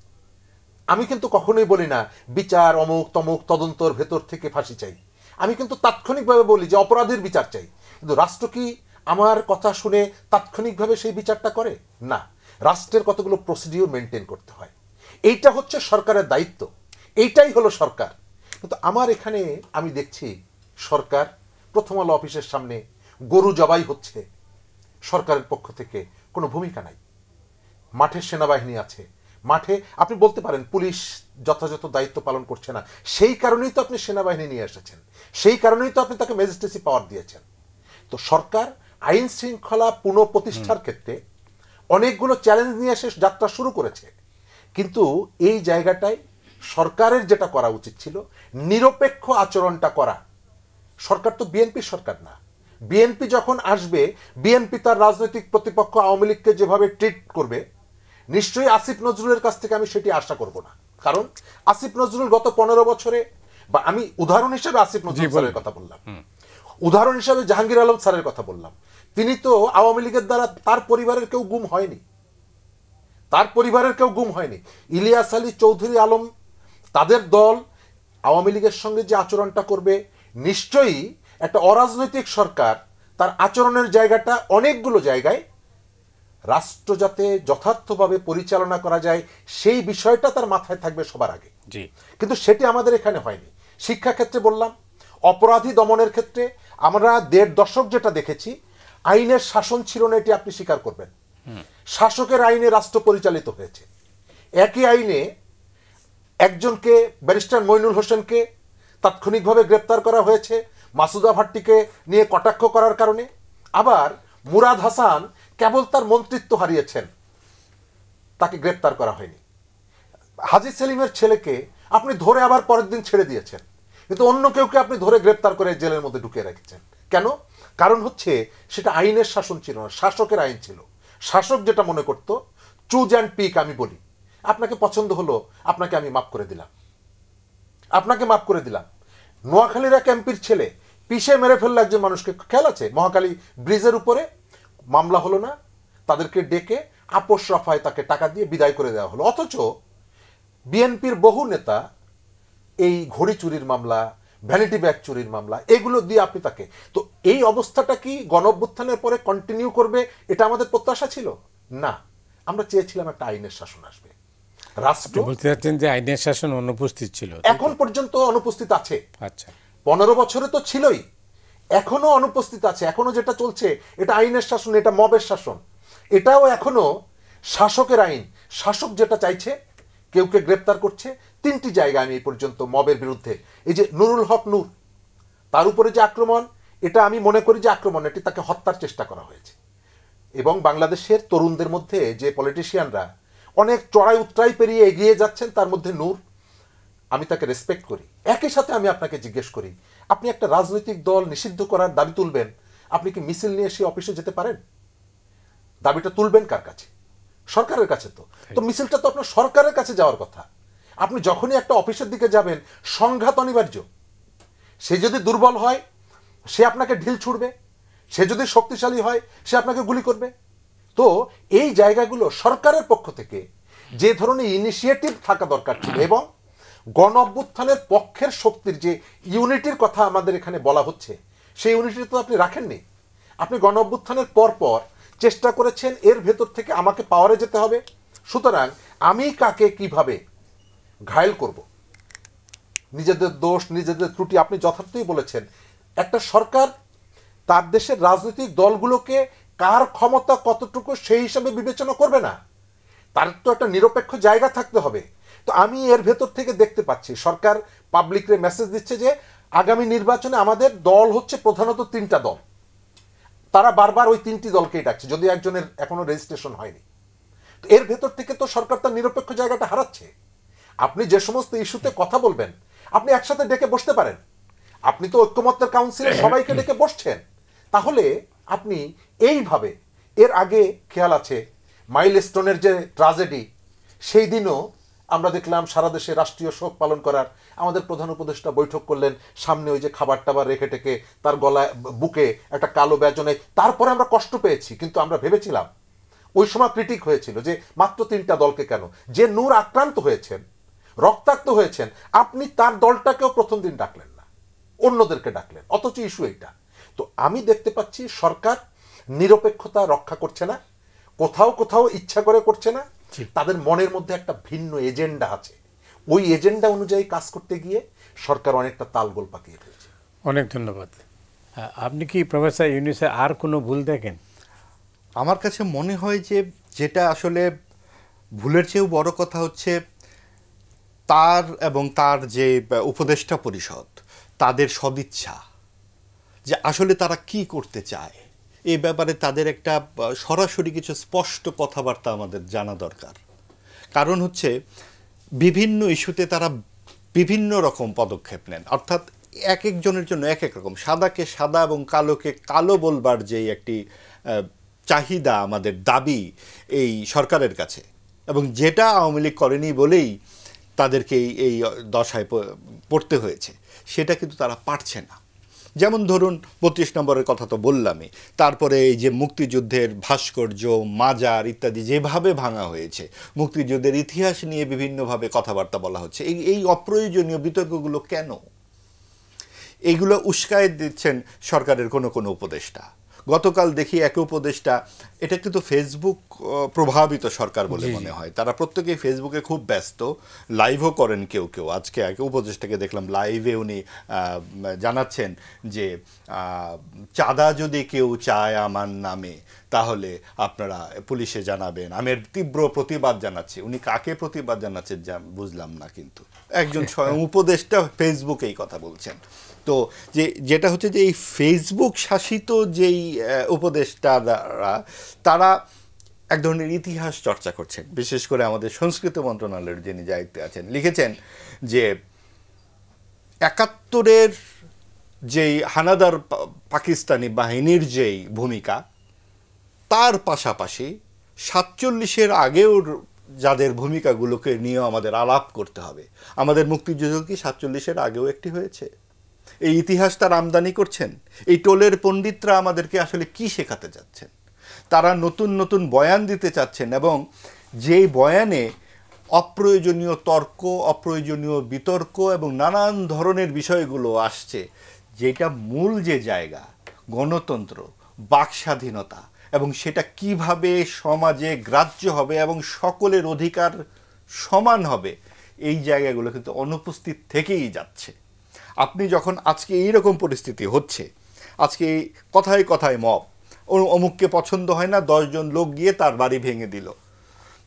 আমি কিন্তু কখনোই বলি না বিচার অমুক তমুক তদন্তর ভেতর থেকে ফাঁসি চাই। আমি কিন্তু তাৎক্ষণিকভাবে বলি যে অপরাধীর বিচার চাই। কিন্তু রাষ্ট্র কি আমার কথা শুনে তাৎক্ষণিকভাবে সেই বিচারটা করে? না, রাষ্ট্রের কতগুলো প্রসিডিওর মেনটেন করতে হয়। এইটা হচ্ছে সরকারের দায়িত্ব, এইটাই হলো সরকার। কিন্তু আমার এখানে আমি দেখছি সরকার প্রথম আলো অফিসের সামনে গরু জবাই হচ্ছে, সরকারের পক্ষ থেকে কোনো ভূমিকা নাই। মাঠে সেনাবাহিনী আছে, মাঠে আপনি বলতে পারেন পুলিশ যথাযথ দায়িত্ব পালন করছে না, সেই কারণেই তো আপনি সেনাবাহিনী নিয়ে এসেছেন, সেই কারণেই তো আপনি তাকে ম্যাজিস্ট্রেসি পাওয়ার দিয়েছেন। তো সরকার আইন শৃঙ্খলা পুনঃপ্রতিষ্ঠার ক্ষেত্রে অনেকগুলো চ্যালেঞ্জ নিয়ে এসে যাত্রা শুরু করেছে। কিন্তু এই জায়গাটায় সরকারের যেটা করা উচিত ছিল, নিরপেক্ষ আচরণটা করা। সরকার তো বিএনপির সরকার না। বিএনপি যখন আসবে, বিএনপি তার রাজনৈতিক প্রতিপক্ষ আওয়ামী লীগকে যেভাবে ট্রিট করবে, নিশ্চয়ই আসিফ নজরুলের কাছ থেকে আমি সেটি আশা করব না। কারণ আসিফ নজরুল গত 15 বছরে, বা আমি উদাহরণ হিসেবে আসিফ নজরুল স্যারের কথা বললাম, উদাহরণ হিসেবে জাহাঙ্গীর আলম স্যারের কথা বললাম, তিনি তো আওয়ামী লীগের দ্বারা তার পরিবারের কেউ গুম হয়নি, তার পরিবারের কেউ গুম হয়নি। ইলিয়াস আলী চৌধুরী আলম তাদের দল আওয়ামী লীগের সঙ্গে যে আচরণটা করবে, নিশ্চয়ই একটা অরাজনৈতিক সরকার তার আচরণের জায়গাটা অনেকগুলো জায়গায় রাষ্ট্র যাতে যথার্থভাবে পরিচালনা করা যায় সেই বিষয়টা তার মাথায় থাকবে সবার আগে। জি, কিন্তু সেটি আমাদের এখানে হয়নি। শিক্ষাক্ষেত্রে বললাম, অপরাধী দমনের ক্ষেত্রে আমরা 1.5 দশক যেটা দেখেছি, আইনের শাসন ছিল না, এটি আপনি স্বীকার করবেন। শাসকের আইনে রাষ্ট্র পরিচালিত হয়েছে। একই আইনে একজনকে, ব্যারিস্টার মইনুল হোসেনকে তাৎক্ষণিকভাবে গ্রেপ্তার করা হয়েছে মাসুদা ভাট্টিকে নিয়ে কটাক্ষ করার কারণে। আবার মুরাদ হাসান কেবল তার মন্ত্রিত্ব হারিয়েছেন, তাকে গ্রেপ্তার করা হয়নি। হাজী সেলিমের ছেলেকে আপনি ধরে আবার পরের দিন ছেড়ে দিয়েছেন, কিন্তু অন্য কেউকে আপনি ধরে গ্রেপ্তার করে জেলের মধ্যে ঢুকিয়ে রেখেছেন। কেন? কারণ হচ্ছে সেটা আইনের শাসন ছিল না, শাসকের আইন ছিল। শাসক যেটা মনে করত, চুজ অ্যান্ড পিক, আমি বলি আপনাকে পছন্দ হলো, আপনাকে আমি মাফ করে দিলাম, আপনাকে মাফ করে দিলাম। নোয়াখালীর এক এমপির ছেলে পিষে মেরে ফেললো একজন মানুষকে, খেয়াল আছে? মহাখালী ব্রিজের উপরে মামলা হলো না, তাদেরকে ডেকে আপোষ রফায় তাকে টাকা দিয়ে বিদায় করে দেওয়া হলো। অথচ বিএনপির বহু নেতা এই ঘড়ি চুরির মামলা, ভ্যানিটি ব্যাগ চুরির মামলা, এগুলো দিয়ে আপনি তাকে, তো এই অবস্থাটা কি গণঅভ্যুত্থানের পরে কন্টিনিউ করবে? এটা আমাদের প্রত্যাশা ছিল না। আমরা চেয়েছিলাম একটা আইনের শাসন আসবে। রাষ্ট্র বলতে চাচ্ছেন যে আইনের শাসন অনুপস্থিত ছিল, এখন পর্যন্ত অনুপস্থিত আছে। আচ্ছা, 15 বছরে তো ছিলই, এখনো অনুপস্থিত আছে। এখনো যেটা চলছে এটা আইনের শাসন, এটা মবের শাসন, এটাও এখনো শাসকের আইন। শাসক যেটা চাইছে, কেউকে গ্রেপ্তার করছে। 3টি জায়গা আমি এই পর্যন্ত মবের বিরুদ্ধে, এই যে নুরুল হক নূর, তার উপরে যে আক্রমণ, এটা আমি মনে করি যে আক্রমণ, এটি তাকে হত্যার চেষ্টা করা হয়েছে। এবং বাংলাদেশের তরুণদের মধ্যে যে পলিটিশিয়ানরা অনেক চড়াই উতরাই পেরিয়ে এগিয়ে যাচ্ছেন, তার মধ্যে নূর, আমি তাকে রেসপেক্ট করি। একই সাথে আমি আপনাকে জিজ্ঞেস করি, আপনি একটা রাজনৈতিক দল নিষিদ্ধ করার দাবি তুলবেন, আপনি কি মিছিল নিয়ে সে অফিসে যেতে পারেন? দাবিটা তুলবেন কার কাছে? সরকারের কাছে। তো মিছিলটা তো আপনার সরকারের কাছে যাওয়ার কথা। আপনি যখনই একটা অফিসের দিকে যাবেন, সংঘাত অনিবার্য। সে যদি দুর্বল হয়, সে আপনাকে ঢিল ছুড়বে, সে যদি শক্তিশালী হয়, সে আপনাকে গুলি করবে। তো এই জায়গাগুলো সরকারের পক্ষ থেকে যে ধরনের ইনিশিয়েটিভ থাকা দরকার ছিল, এবং গণ অভ্যুত্থানের পক্ষের শক্তির যে ইউনিটির কথা আমাদের এখানে বলা হচ্ছে, সেই ইউনিটি তো আপনি রাখেননি। আপনি গণ অভ্যুত্থানের পর চেষ্টা করেছেন এর ভেতর থেকে আমাকে পাওয়ারে যেতে হবে, সুতরাং আমি কাকে কিভাবে ঘায়েল করব, নিজেদের দোষ, নিজেদের ত্রুটি। আপনি যথার্থই বলেছেন, একটা সরকার তার দেশের রাজনৈতিক দলগুলোকে কার ক্ষমতা কতটুকু সেই হিসাবে বিবেচনা করবে না, তার তো একটা নিরপেক্ষ জায়গা থাকতে হবে। তো আমি এর ভেতর থেকে দেখতে পাচ্ছি সরকার পাবলিকরে মেসেজ দিচ্ছে যে আগামী নির্বাচনে আমাদের দল হচ্ছে প্রধানত 3টা দল। তারা বারবার ওই 3টি দলকেই ডাকছে, যদি একজনের এখনো রেজিস্ট্রেশন হয়নি। তো এর ভেতর থেকে তো সরকার তার নিরপেক্ষ জায়গাটা হারাচ্ছে। আপনি যে সমস্ত ইস্যুতে কথা বলবেন, আপনি একসাথে ডেকে বসতে পারেন। আপনি তো ঐক্যমত্যের কাউন্সিলে সবাইকে ডেকে বসছেন। তাহলে আপনি এইভাবে, এর আগে খেয়াল আছে মাইলস্টোনের যে ট্রাজেডি, সেই দিনও আমরা দেখলাম সারা দেশে রাষ্ট্রীয় শোক পালন করার আমাদের প্রধান উপদেষ্টা বৈঠক করলেন, সামনে ওই যে খাবার টাবার রেখে টেকে তার গলায় বুকে একটা কালো ব্যাজনে। তারপরে আমরা কষ্ট পেয়েছি, কিন্তু আমরা ভেবেছিলাম, ওই সময় ক্রিটিক হয়েছিল যে মাত্র 3টা দলকে কেন, যে নূর আক্রান্ত হয়েছেন, রক্তাক্ত হয়েছেন, আপনি তার দলটাকেও প্রথম দিন ডাকলেন না, অন্যদেরকে ডাকলেন, অথচ ইস্যু এইটা। তো আমি দেখতে পাচ্ছি সরকার নিরপেক্ষতা রক্ষা করছে না, কোথাও কোথাও ইচ্ছা করে করছে না। তাদের মনের মধ্যে একটা ভিন্ন এজেন্ডা আছে, ওই এজেন্ডা অনুযায়ী কাজ করতে গিয়ে সরকার অনেকটা তালগোল পাকিয়ে ফেলছে। অনেক ধন্যবাদ। আপনি কি প্রফেসর ইউনূসের আর কোনো ভুল দেখেন? আমার কাছে মনে হয় যে যেটা আসলে ভুলের চেয়েও বড় কথা হচ্ছে তার এবং তার যে উপদেষ্টা পরিষদ, তাদের সদিচ্ছা, যে আসলে তারা কি করতে চায় এই ব্যাপারে তাদের একটা সরাসরি কিছু স্পষ্ট কথাবার্তা আমাদের জানা দরকার। কারণ হচ্ছে বিভিন্ন ইস্যুতে তারা বিভিন্ন রকম পদক্ষেপ নেন, অর্থাৎ এক একজনের জন্য এক এক রকম। সাদাকে সাদা এবং কালোকে কালো বলবার যেই একটি চাহিদা, আমাদের দাবি এই সরকারের কাছে, এবং যেটা আওয়ামী লীগ করেনি বলেই তাদেরকে এই দশায় পড়তে হয়েছে, সেটা কিন্তু তারা পারছে না। যেমন ধরুন 32 নম্বরের কথা তো বললামই, তারপরে এই যে মুক্তিযুদ্ধের ভাস্কর্য, মাজার ইত্যাদি যেভাবে ভাঙা হয়েছে, মুক্তিযুদ্ধের ইতিহাস নিয়ে বিভিন্নভাবে কথাবার্তা বলা হচ্ছে, এই অপ্রয়োজনীয় বিতর্কগুলো কেন? এইগুলো উস্কায় দিচ্ছেন সরকারের কোনো কোনো উপদেষ্টা। গতকাল দেখি এক উপদেষ্টা, এটা কিন্তু ফেসবুক প্রভাবিত সরকার বলে মনে হয়, তারা প্রত্যেকেই ফেসবুকে খুব ব্যস্ত, লাইভও করেন কেউ কেউ। আজকে এক উপদেষ্টাকে দেখলাম লাইভে উনি জানাচ্ছেন যে চাঁদা যদি কেউ চায় আমার নামে তাহলে আপনারা পুলিশে জানাবেন, আমি এর তীব্র প্রতিবাদ জানাচ্ছি। উনি কাকে প্রতিবাদ জানাচ্ছেন বুঝলাম না, কিন্তু একজন স্বয়ং উপদেষ্টা ফেসবুকে এই কথা বলছেন। তো যেটা হচ্ছে যে এই ফেসবুক শাসিত যেই উপদেষ্টারা, তারা এক ধরনের ইতিহাস চর্চা করছেন। বিশেষ করে আমাদের সংস্কৃতি মন্ত্রণালয়ের যিনি দায়িত্বে আছেন লিখেছেন যে ৭১-এর যেই হানাদার পাকিস্তানি বাহিনীর যেই ভূমিকা, তার পাশাপাশি ৪৭-এর আগেও যাদের ভূমিকাগুলোকে নিয়ে আমাদের আলাপ করতে হবে। আমাদের মুক্তিযুদ্ধ কি ৪৭-এর আগেও একটি হয়েছে? এই ইতিহাস তার আমদানি করছেন। এই টোলের পণ্ডিতরা আমাদেরকে আসলে কি শেখাতে যাচ্ছেন? তারা নতুন নতুন বয়ান দিতে চাচ্ছেন, এবং যেই বয়ানে অপ্রয়োজনীয় তর্ক, অপ্রয়োজনীয় বিতর্ক এবং নানান ধরনের বিষয়গুলো আসছে, যেটা মূল যে জায়গা গণতন্ত্র, বাক স্বাধীনতা, এবং সেটা কিভাবে সমাজে গ্রাহ্য হবে এবং সকলের অধিকার সমান হবে, এই জায়গাগুলো কিন্তু অনুপস্থিত থেকেই যাচ্ছে। আপনি যখন আজকে এইরকম পরিস্থিতি হচ্ছে, আজকে কথায় কথায় মব, অমুককে পছন্দ হয় না, 10 জন লোক গিয়ে তার বাড়ি ভেঙে দিল।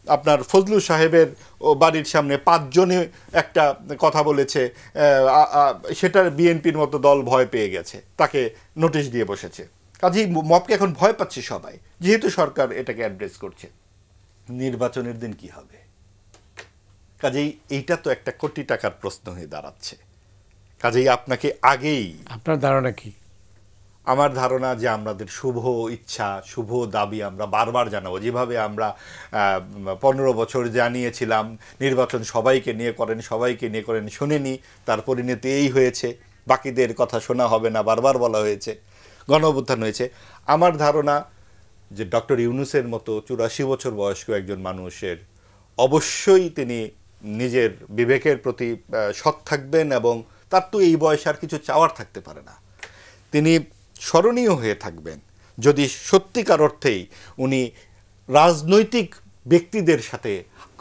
আপনার ফজলু সাহেবের বাড়ির সামনে 5 জনে একটা কথা বলেছে, সেটার বিএনপির মতো দল ভয় পেয়ে গেছে, তাকে নোটিশ দিয়ে বসেছে। কাজেই মবকে এখন ভয় পাচ্ছে সবাই, যেহেতু সরকার এটাকে অ্যাড্রেস করছে। নির্বাচনের দিন কি হবে? কাজেই এইটা তো একটা কোটি টাকার প্রশ্ন হয়ে দাঁড়াচ্ছে। কাজেই আপনাকে আগেই, আপনার ধারণা কি? আমার ধারণা যে আমাদের শুভ ইচ্ছা, শুভ দাবি আমরা বারবার জানাবো। যেভাবে আমরা 15 বছর জানিয়েছিলাম নির্বাচন সবাইকে নিয়ে করেন, সবাইকে নিয়ে করেন, শুনেনি, তার পরিণতি এই হয়েছে। বাকিদের কথা শোনা হবে না, বারবার বলা হয়েছে, গণ অভ্যুত্থান হয়েছে। আমার ধারণা যে ডক্টর ইউনূসের মতো 84 বছর বয়স্ক একজন মানুষের অবশ্যই তিনি নিজের বিবেকের প্রতি সৎ থাকবেন, এবং তার তো এই বয়সে আর কিছু চাওয়ার থাকতে পারে না। তিনি স্মরণীয় হয়ে থাকবেন যদি সত্যিকার অর্থেই উনি রাজনৈতিক ব্যক্তিদের সাথে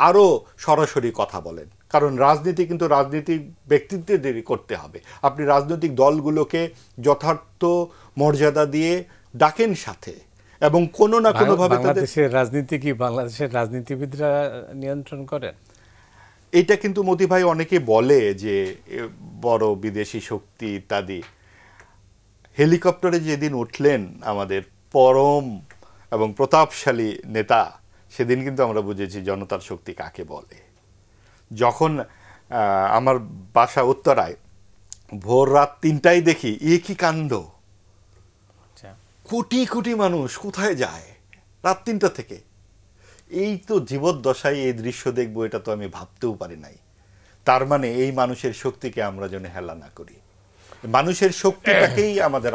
আরও সরাসরি কথা বলেন। কারণ রাজনীতি কিন্তু রাজনীতিক ব্যক্তিত্বদেরই করতে হবে। আপনি রাজনৈতিক দলগুলোকে যথার্থ মর্যাদা দিয়ে ডাকেন সাথে, এবং কোনো না কোনোভাবে বাংলাদেশের রাজনীতি কি বাংলাদেশের রাজনীতিবিদরা নিয়ন্ত্রণ করেন? এটা কিন্তু মোদি ভাই অনেকে বলে যে বড় বিদেশি শক্তি ইত্যাদি। হেলিকপ্টারে যেদিন উঠলেন আমাদের পরম এবং প্রতাপশালী নেতা, সেদিন কিন্তু আমরা বুঝেছি জনতার শক্তি কাকে বলে। যখন আমার বাসা উত্তরায় ভোর রাত 3টায় দেখি কি কাণ্ড, কোটি কোটি মানুষ কোথায় যায় রাত 3টা থেকে। এই তো জীবদ্দশায় এই দৃশ্য দেখবো, এটা তো আমি ভাবতেও পারি নাই। তার মানে এই মানুষের শক্তিকে আমরা যেন হেলা না করি, মানুষের শক্তিটাকেই আমাদের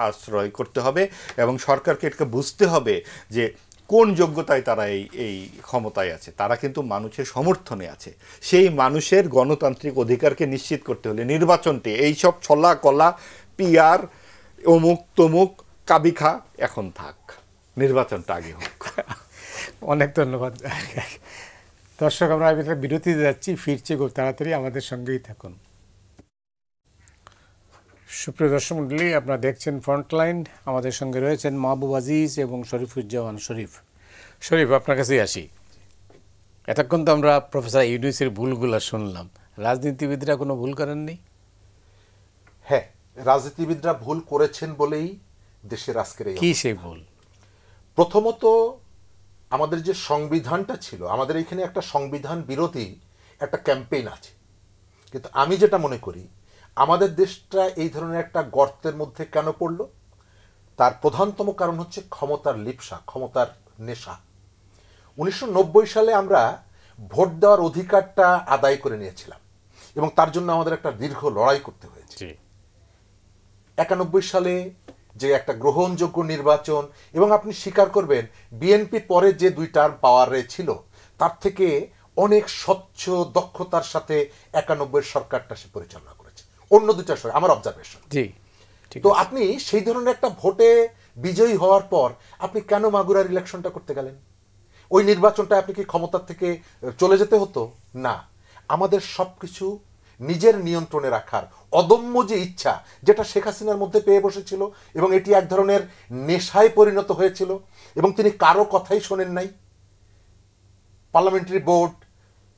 আশ্রয় করতে হবে, এবং সরকারকে এটা বুঝতে হবে যে কোন যোগ্যতায় তারা এই ক্ষমতায় আছে। তারা কিন্তু মানুষের সমর্থনে আছে। সেই মানুষের গণতান্ত্রিক অধিকারকে নিশ্চিত করতে হলে নির্বাচনটি এইসব ছলা কলা পিয়ার অমুক তমুক কাবিখা এখন থাক, নির্বাচনটা আগে হোক। অনেক ধন্যবাদ দর্শক, আমরা বিরতিতে যাচ্ছি, ফিরছি খুব তাড়াতাড়ি, আমাদের সঙ্গেই থাকুন। সুপ্রিয় দর্শক মণ্ডলী, আপনারা দেখছেন ফ্রন্টলাইন। আমাদের সঙ্গে রয়েছেন মাহবুব আজিজ এবং শরীফুজ্জামান শরীফ। শরীফ, আপনার কাছেই আসি। এতক্ষণ তো আমরা প্রফেসর ইউনূসের ভুলগুলো শুনলাম, রাজনীতিবিদরা কোনো ভুল করেননি? হ্যাঁ, রাজনীতিবিদরা ভুল করেছেন বলেই দেশের আজকের এই কি সেই ভুল? প্রথমত, আমাদের যে সংবিধানটা ছিল, আমাদের এখানে একটা সংবিধান বিরোধী একটা ক্যাম্পেইন আছে, কিন্তু আমি যেটা মনে করি আমাদের দেশটা এই ধরনের একটা গর্তের মধ্যে কেন পড়ল, তার প্রধানতম কারণ হচ্ছে ক্ষমতার লিপ্সা, ক্ষমতার নেশা। 1990 সালে আমরা ভোট দেওয়ার অধিকারটা আদায় করে নিয়েছিলাম, এবং তার জন্য আমাদের একটা দীর্ঘ লড়াই করতে হয়েছে। 91 সালে যে একটা গ্রহণযোগ্য নির্বাচন, এবং আপনি স্বীকার করবেন বিএনপি পরে যে 2 টার্ম পাওয়ারে ছিল তার থেকে অনেক স্বচ্ছ দক্ষতার সাথে 91 সরকারটা সে পরিচালনা করেছে, অন্য 2টা সরকার, আমার অবজারভেশন। জি, তো আপনি সেই ধরনের একটা ভোটে বিজয়ী হওয়ার পর আপনি কেন মাগুরার ইলেকশনটা করতে গেলেন? ওই নির্বাচনটা আপনি কি ক্ষমতার থেকে চলে যেতে হতো না? আমাদের সবকিছু নিজের নিয়ন্ত্রণে রাখার অদম্য যে ইচ্ছা, যেটা শেখ হাসিনার মধ্যে পেয়ে বসেছিল, এবং এটি এক ধরনের নেশায় পরিণত হয়েছিল, এবং তিনি কারো কথাই শোনেন নাই। পার্লামেন্টারি বোর্ড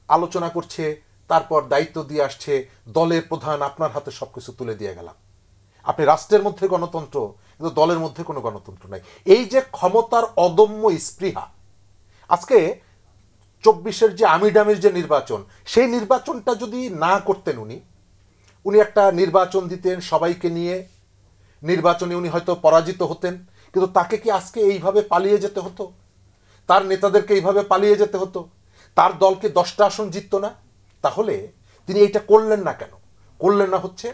আলোচনা করছে, তারপর দায়িত্ব দিয়ে আসছে দলের প্রধান, আপনার হাতে সবকিছু তুলে দিয়ে গেলাম, আপনি রাষ্ট্রের মধ্যে গণতন্ত্র, কিন্তু দলের মধ্যে কোনো গণতন্ত্র নাই। এই যে ক্ষমতার অদম্য স্পৃহা, আজকে 24-এর যে আমিডামির যে নির্বাচন, সেই নির্বাচনটা যদি না করতেন উনি একটা নির্বাচন দিতেন সবাইকে নিয়ে, নির্বাচনে উনি হয়তো পরাজিত হতেন, কিন্তু তাকে কি আজকে এইভাবে পালিয়ে যেতে হতো? তার নেতাদেরকে এইভাবে পালিয়ে যেতে হতো? তার দলকে 10টা আসন জিতত না? তাহলে তিনি এইটা করলেন না কেন? করলেন না হচ্ছে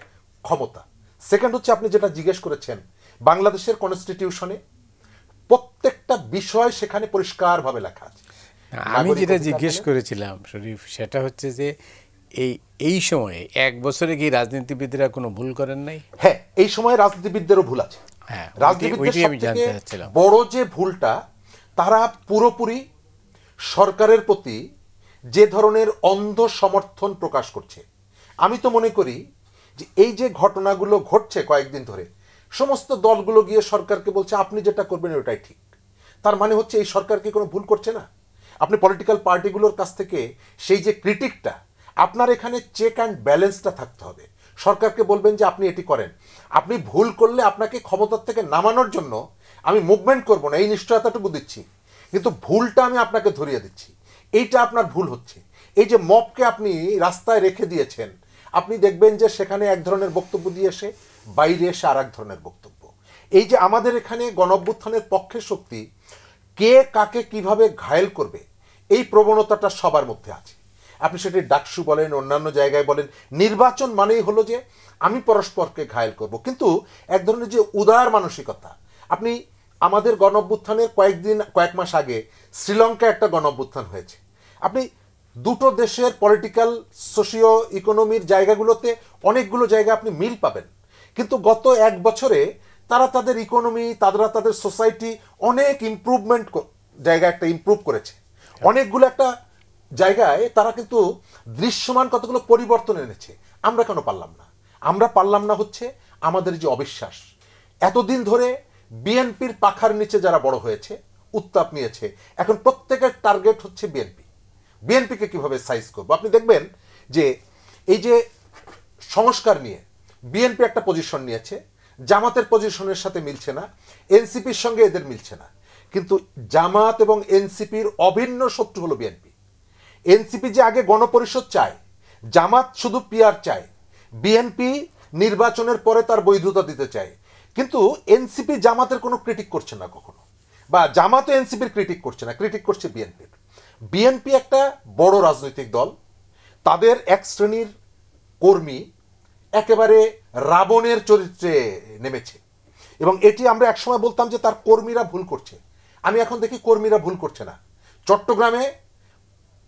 ক্ষমতা। সেকেন্ড হচ্ছে, আপনি যেটা জিজ্ঞেস করেছেন, বাংলাদেশের কনস্টিটিউশনে প্রত্যেকটা বিষয় সেখানে পরিষ্কারভাবে লেখা আছে। আমি যেটা জিজ্ঞেস করেছিলাম শরীফ, সেটা হচ্ছে যে এই সময়ে 1 বছরে কি রাজনীতিবিদরা কোনো ভুল করেন নাই? হ্যাঁ, এই সময় রাজনীতিবিদদেরও ভুল আছে। হ্যাঁ, রাজনীতিবিদদের সবথেকে বড় যে ভুলটা, তারা পুরোপুরি সরকারের প্রতি যে ধরনের অন্ধ সমর্থন প্রকাশ করছে। আমি তো মনে করি যে এই যে ঘটনাগুলো ঘটছে কয়েকদিন ধরে, সমস্ত দলগুলো গিয়ে সরকারকে বলছে আপনি যেটা করবেন ওটাই ঠিক। তার মানে হচ্ছে এই সরকার কি কোনো ভুল করছে না? আপনি পলিটিক্যাল পার্টিগুলোর কাছ থেকে সেই যে ক্রিটিকটা, আপনার এখানে চেক অ্যান্ড ব্যালেন্সটা থাকতে হবে। সরকারকে বলবেন যে আপনি এটি করেন, আপনি ভুল করলে আপনাকে ক্ষমতার থেকে নামানোর জন্য আমি মুভমেন্ট করব না, এই নিশ্চয়তাটুকু দিচ্ছি, কিন্তু ভুলটা আমি আপনাকে ধরিয়ে দিচ্ছি, এইটা আপনার ভুল হচ্ছে। এই যে মবকে আপনি রাস্তায় রেখে দিয়েছেন, আপনি দেখবেন যে সেখানে এক ধরনের বক্তব্য দিয়ে এসে বাইরে এসে আর এক ধরনের বক্তব্য। এই যে আমাদের এখানে গণঅভ্যুত্থানের পক্ষে শক্তি কে কাকে কিভাবে ঘায়েল করবে, এই প্রবণতাটা সবার মধ্যে আছে। আপনি সেটি ডাকসু বলেন, অন্যান্য জায়গায় বলেন, নির্বাচন মানেই হলো যে আমি পরস্পরকে ঘায়েল করব। কিন্তু এক ধরনের যে উদার মানসিকতা, আপনি আমাদের গণঅভ্যুত্থানের কয়েক মাস আগে শ্রীলঙ্কায় একটা গণঅভ্যুত্থান হয়েছে, আপনি দুটো দেশের পলিটিক্যাল সোশিও ইকোনমির জায়গাগুলোতে অনেকগুলো জায়গা আপনি মিল পাবেন, কিন্তু গত 1 বছরে তারা তাদের ইকোনমি, তারা তাদের সোসাইটি অনেক ইমপ্রুভমেন্ট জায়গা একটা ইমপ্রুভ করেছে, অনেকগুলো একটা জায়গায় তারা কিন্তু দৃশ্যমান কতগুলো পরিবর্তন এনেছে। আমরা কেন পারলাম না? আমরা পারলাম না হচ্ছে আমাদের যে অবিশ্বাস। এতদিন ধরে বিএনপির পাখার নিচে যারা বড় হয়েছে, উত্তাপ নিয়েছে, এখন প্রত্যেকের টার্গেট হচ্ছে বিএনপি। বিএনপিকে কিভাবে সাইজ করবো? আপনি দেখবেন যে এই যে সংস্কার নিয়ে বিএনপি একটা পজিশন নিয়েছে, জামাতের পজিশনের সাথে মিলছে না, এনসিপির সঙ্গে এদের মিলছে না, কিন্তু জামাত এবং এনসিপির অভিন্ন শত্রু হলো বিএনপি। এনসিপি যে আগে গণপরিষদ চায়, জামাত শুধু পিআর চায়, বিএনপি নির্বাচনের পরে তার বৈধতা দিতে চায়, কিন্তু এনসিপি জামাতের কোনো ক্রিটিক করছে না কখনো, বা জামাতও এনসিপির ক্রিটিক করছে না, ক্রিটিক করছে বিএনপির। বিএনপি একটা বড় রাজনৈতিক দল, তাদের এক শ্রেণীর কর্মী একেবারে রাবণের চরিত্রে নেমেছে, এবং এটি আমরা একসময় বলতাম যে তার কর্মীরা ভুল করছে। আমি এখন দেখি কর্মীরা ভুল করছে না। চট্টগ্রামে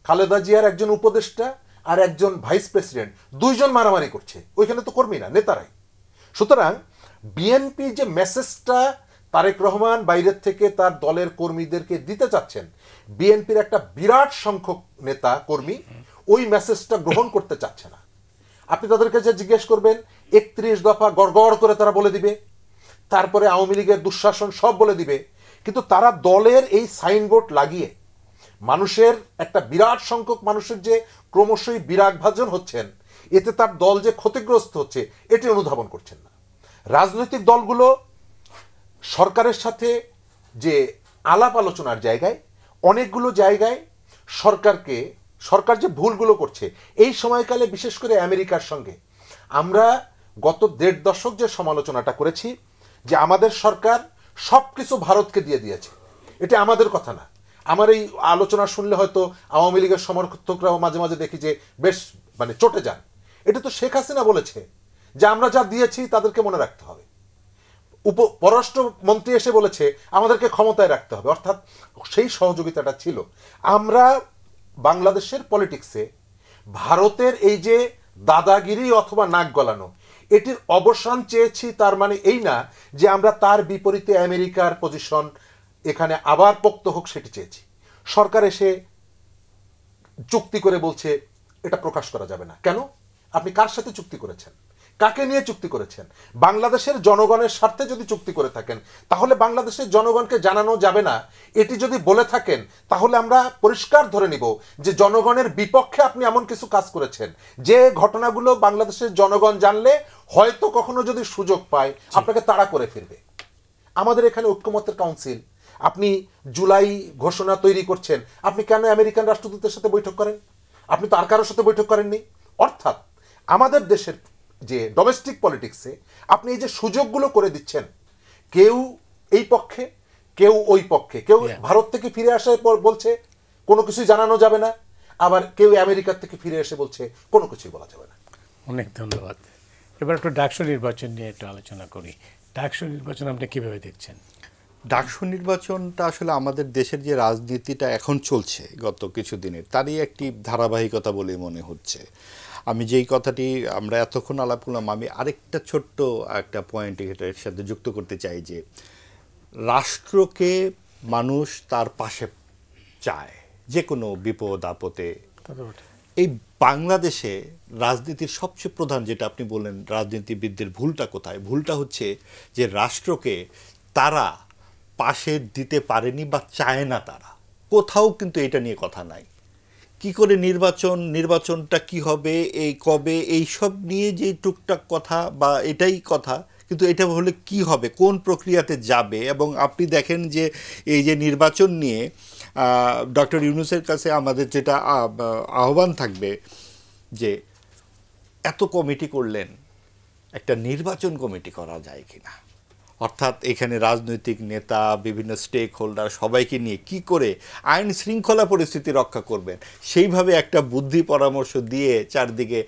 খালেদা জিয়ার একজন উপদেষ্টা আর একজন ভাইস প্রেসিডেন্ট, 2 জন মারামারি করছে, ওইখানে তো কর্মী না, নেতারাই। সুতরাং বিএনপি যে মেসেজটা তারেক রহমান বাইরের থেকে তার দলের কর্মীদেরকে দিতে চাচ্ছেন, বিএনপির একটা বিরাট সংখ্যক নেতা কর্মী ওই মেসেজটা গ্রহণ করতে চাচ্ছে না। আপনি তাদের কাছে জিজ্ঞেস করবেন, 31 দফা গড়গড় করে তারা বলে দিবে, তারপরে আওয়ামী লীগের দুঃশাসন সব বলে দিবে, কিন্তু তারা দলের এই সাইনবোর্ড লাগিয়ে মানুষের একটা বিরাট সংখ্যক মানুষের যে ক্রমশই বিরাগভাজন হচ্ছেন, এতে তার দল যে ক্ষতিগ্রস্ত হচ্ছে এটি অনুধাবন করছেন না। রাজনৈতিক দলগুলো সরকারের সাথে যে আলাপ আলোচনার জায়গায়, অনেকগুলো জায়গায় সরকার যে ভুলগুলো করছে এই সময়কালে, বিশেষ করে আমেরিকার সঙ্গে আমরা গত 1.5 দশক যে সমালোচনাটা করেছি যে আমাদের সরকার সব কিছু ভারতকে দিয়ে দিয়েছে, এটা আমাদের কথা না। আমার এই আলোচনা শুনলে হয়তো আওয়ামী লীগের সমর্থকরাও মাঝে মাঝে দেখি যে বেশ চটে যান। এটা তো শেখ হাসিনা বলেছে যে আমরা যা দিয়েছি তাদেরকে মনে রাখতে হবে। পররাষ্ট্রমন্ত্রী এসে বলেছে আমাদেরকে ক্ষমতায় রাখতে হবে, অর্থাৎ সেই সহযোগিতাটা ছিল। আমরা বাংলাদেশের পলিটিক্সে ভারতের এই যে দাদাগিরি অথবা নাক গলানো, এটির অবসান চেয়েছি, তার মানে এই না যে আমরা তার বিপরীতে আমেরিকার পজিশন এখানে আবার পোক্ত হোক সেটি চেয়েছি। সরকার এসে চুক্তি করে বলছে এটা প্রকাশ করা যাবে না। কেন? আপনি কার সাথে চুক্তি করেছেন, কাকে নিয়ে চুক্তি করেছেন? বাংলাদেশের জনগণের স্বার্থে যদি চুক্তি করে থাকেন তাহলে বাংলাদেশের জনগণকে জানানো যাবে না। এটি যদি বলে থাকেন তাহলে আমরা পরিষ্কার ধরে নিব যে জনগণের বিপক্ষে আপনি এমন কিছু কাজ করেছেন যে ঘটনাগুলো বাংলাদেশের জনগণ জানলে হয়তো কখনো যদি সুযোগ পায় আপনাকে তাড়া করে ফিরবে। আমাদের এখানে ঐক্যমত্যের কাউন্সিল, আপনি জুলাই ঘোষণা তৈরি করছেন, আপনি কেন আমেরিকান রাষ্ট্রদূতের সাথে বৈঠক করেন? আপনি তো আর কারোর সাথে বৈঠক করেননি। অর্থাৎ আমাদের দেশের যে ডোমেস্টিক পলিটিক্সে আপনি এই যে সুযোগগুলো করে দিচ্ছেন, কেউ এই পক্ষে কেউ ওই পক্ষে, কেউ ভারত থেকে ফিরে আসার পর বলছে কোনো কিছুই জানানো যাবে না, আবার কেউ আমেরিকা থেকে ফিরে এসে বলছে কোনো কিছুই বলা যাবে না। অনেক ধন্যবাদ। এবার একটু ডাকসু নির্বাচন নিয়ে একটু আলোচনা করি। ডাকসু নির্বাচন আপনি কিভাবে দেখছেন? ডাকসু নির্বাচনটা আসলে আমাদের দেশের যে রাজনীতিটা এখন চলছে গত কিছুদিনের, তারই একটি ধারাবাহিকতা বলে মনে হচ্ছে। আমি যেই কথাটি আমরা এতক্ষণ আলাপ করলাম, আমি আরেকটা ছোট্ট একটা পয়েন্ট এটার সাথে যুক্ত করতে চাই যে রাষ্ট্রকে মানুষ তার পাশে চায় যে কোনো বিপদ আপদে। এই বাংলাদেশে রাজনীতির সবচেয়ে প্রধান যেটা আপনি বললেন, রাজনীতিবিদদের ভুলটা কোথায়? ভুলটা হচ্ছে যে রাষ্ট্রকে তারা পাশে দিতে পারেনি বা চায় না তারা। কোথাও কিন্তু এটা নিয়ে কথা নাই। কি করে নির্বাচনটা কি হবে, এই কবে, এই সব নিয়ে যে টুকটাক কথা বা এটাই কথা, কিন্তু এটা হলে কি হবে, কোন প্রক্রিয়াতে যাবে। এবং আপনি দেখেন যে এই যে নির্বাচন নিয়ে ডক্টর ইউনূসের কাছে আমাদের যেটা আহ্বান থাকবে যে এত কমিটি করলেন, একটা নির্বাচন কমিটি করা যায় কিনা, অর্থাৎ এখানে রাজনৈতিক নেতা, বিভিন্ন স্টেক হোল্ডার সবাইকে নিয়ে কি করে আইন শৃঙ্খলা পরিস্থিতি রক্ষা করবেন সেইভাবে একটা বুদ্ধি পরামর্শ দিয়ে চারদিকে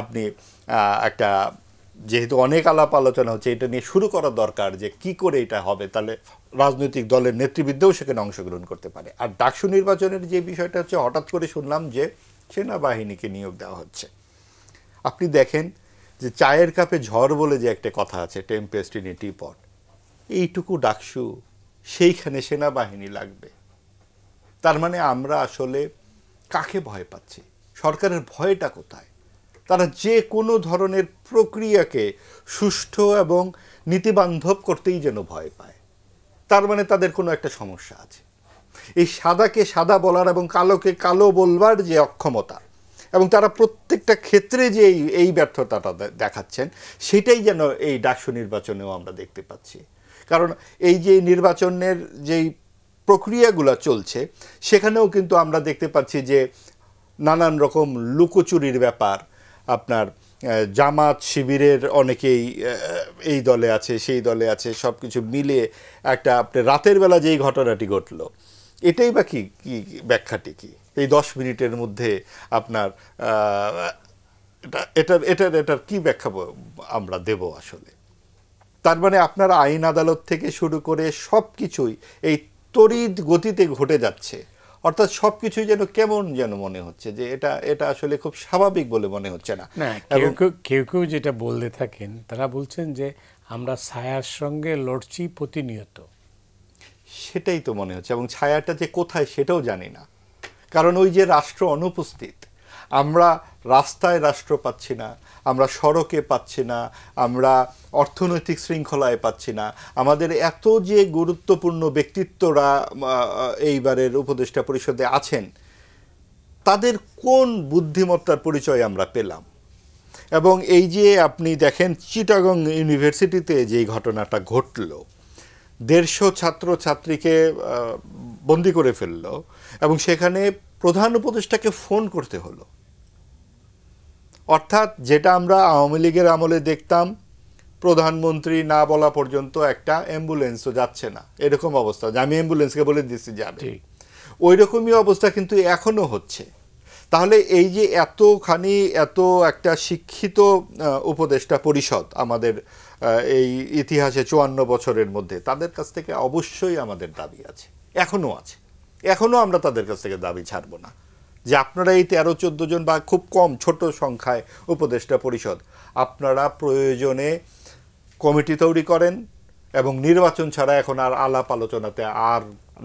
আপনি একটা, যেহেতু অনেক আলাপ আলোচনা হচ্ছে, এটা নিয়ে শুরু করা দরকার যে কি করে এটা হবে, তাহলে রাজনৈতিক দলের নেতৃবৃন্দও সেখানে অংশগ্রহণ করতে পারে। আর ডাকসু নির্বাচনের যে বিষয়টা হচ্ছে, হঠাৎ করে শুনলাম যে সেনাবাহিনীকে নিয়োগ দেওয়া হচ্ছে। আপনি দেখেন যে চায়ের কাপে ঝড় বলে যে একটা কথা আছে, টেম্পেস্ট ইন এ টিপট, এইটুকু ডাকসু, সেইখানে সেনাবাহিনী লাগবে। তার মানে আমরা আসলে কাকে ভয় পাচ্ছি? সরকারের ভয়টা কোথায়? তারা যে কোনো ধরনের প্রক্রিয়াকে সুষ্ঠু এবং নীতিবান্ধব করতেই যেন ভয় পায়। তার মানে তাদের কোনো একটা সমস্যা আছে। এই সাদাকে সাদা বলার এবং কালোকে কালো বলবার যে অক্ষমতা, এবং তারা প্রত্যেকটা ক্ষেত্রে যে এই ব্যর্থতাটা দেখাচ্ছেন, সেটাই যেন এই ডাকসু নির্বাচনেও আমরা দেখতে পাচ্ছি। কারণ এই যে নির্বাচনের যেই প্রক্রিয়াগুলো চলছে, সেখানেও কিন্তু আমরা দেখতে পাচ্ছি যে নানান রকম লুকোচুরির ব্যাপার। আপনার জামাত শিবিরের অনেকেই এই দলে আছে, সেই দলে আছে, সব কিছু মিলে একটা আপনার রাতের বেলা যেই ঘটনাটি ঘটলো, এটাই বা কি ব্যাখ্যাটি কি? এই 10 মিনিটের মধ্যে আপনার এটার কি ব্যাখ্যা আমরা দেব আসলে? তার মানে আপনার আইন আদালত থেকে শুরু করে সব কিছুই এই তড়িৎ গতিতে ঘটে যাচ্ছে। অর্থাৎ সব কিছুই যেন কেমন যেন মনে হচ্ছে যে এটা আসলে খুব স্বাভাবিক বলে মনে হচ্ছে না। এবং কেউ যেটা বলতে থাকেন, তারা বলছেন যে আমরা ছায়ার সঙ্গে লড়ছি প্রতিনিয়ত। সেটাই তো মনে হচ্ছে, এবং ছায়াটা যে কোথায় সেটাও জানি না। কারণ ওই যে রাষ্ট্র অনুপস্থিত, আমরা রাস্তায় রাষ্ট্র পাচ্ছি না, আমরা সড়কে পাচ্ছি না, আমরা অর্থনৈতিক শৃঙ্খলায় পাচ্ছি না। আমাদের এত যে গুরুত্বপূর্ণ ব্যক্তিত্বরা এইবারের উপদেষ্টা পরিষদে আছেন, তাদের কোন বুদ্ধিমত্তার পরিচয় আমরা পেলাম? এবং এই যে আপনি দেখেন চিটাগং ইউনিভার্সিটিতে যেই ঘটনাটা ঘটল, 150 ছাত্রছাত্রীকে বন্দি করে ফেলল, এবং সেখানে প্রধান উপদেষ্টাকে ফোন করতে হলো। অর্থাৎ যেটা আমরা আওয়ামী লীগের আমলে দেখতাম, প্রধানমন্ত্রী না বলা পর্যন্ত একটা অ্যাম্বুলেন্সও যাচ্ছে না, এরকম অবস্থা, যে আমি অ্যাম্বুলেন্সকে বলে দিচ্ছি যাবে, ওই রকমই অবস্থা কিন্তু এখনো হচ্ছে। তাহলে এই যে এত একটা শিক্ষিত উপদেষ্টা পরিষদ আমাদের এই ইতিহাসে 54 বছরের মধ্যে, তাদের কাছ থেকে অবশ্যই আমাদের দাবি আছে, এখনও আছে, এখনও আমরা তাদের কাছ থেকে দাবি ছাড়ব না যে আপনারা এই 13-14 জন বা খুব কম ছোট সংখ্যায় উপদেষ্টা পরিষদ, আপনারা প্রয়োজনে কমিটি তৈরি করেন এবং নির্বাচন ছাড়া এখন আর আলাপ আলোচনাতে আর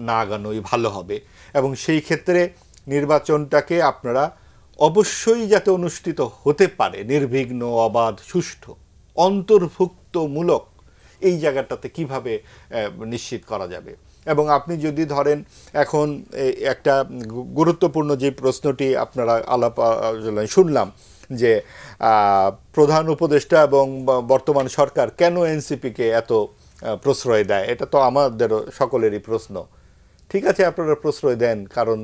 না আগানোই ভালো হবে। এবং সেই ক্ষেত্রে নির্বাচনটাকে আপনারা অবশ্যই যাতে অনুষ্ঠিত হতে পারে নির্বিঘ্ন, অবাধ, সুষ্ঠু, অন্তর্ভুক্তমূলক, এই জায়গাটাতে কিভাবে নিশ্চিত করা যাবে। এবং আপনি যদি ধরেন এখন একটা গুরুত্বপূর্ণ যে প্রশ্নটি আপনারা আলাপ শুনলাম যে প্রধান উপদেষ্টা এবং বর্তমান সরকার কেন এনসিপিকে এত প্রশ্রয় দেয়, এটা তো আমাদের সকলেরই প্রশ্ন। ঠিক আছে, আপনারা প্রশ্রয় দেন কারণ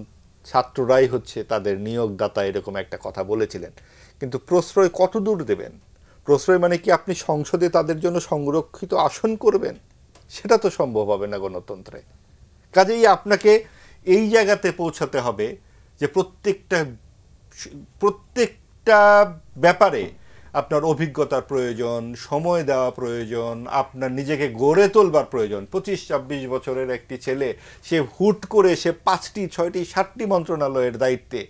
ছাত্ররাই হচ্ছে তাদের নিয়োগদাতা, এরকম একটা কথা বলেছিলেন, কিন্তু প্রশ্রয় কত দূর দেবেন? প্রশ্রয় মানে কি আপনি সংসদে তাদের জন্য সংরক্ষিত আসন করবেন? সেটা তো সম্ভব হবে না গণতন্ত্রে। কাজেই আপনাকে এই জায়গাতে পৌঁছাতে হবে যে প্রত্যেকটা ব্যাপারে আপনার অভিজ্ঞতার প্রয়োজন, সময় দেওয়া প্রয়োজন, আপনার নিজেকে গড়ে তোলবার প্রয়োজন। 25-26 বছরের একটি ছেলে, সে হুট করে সে 5টি, 6টি, 7টি মন্ত্রণালয়ের দায়িত্বে।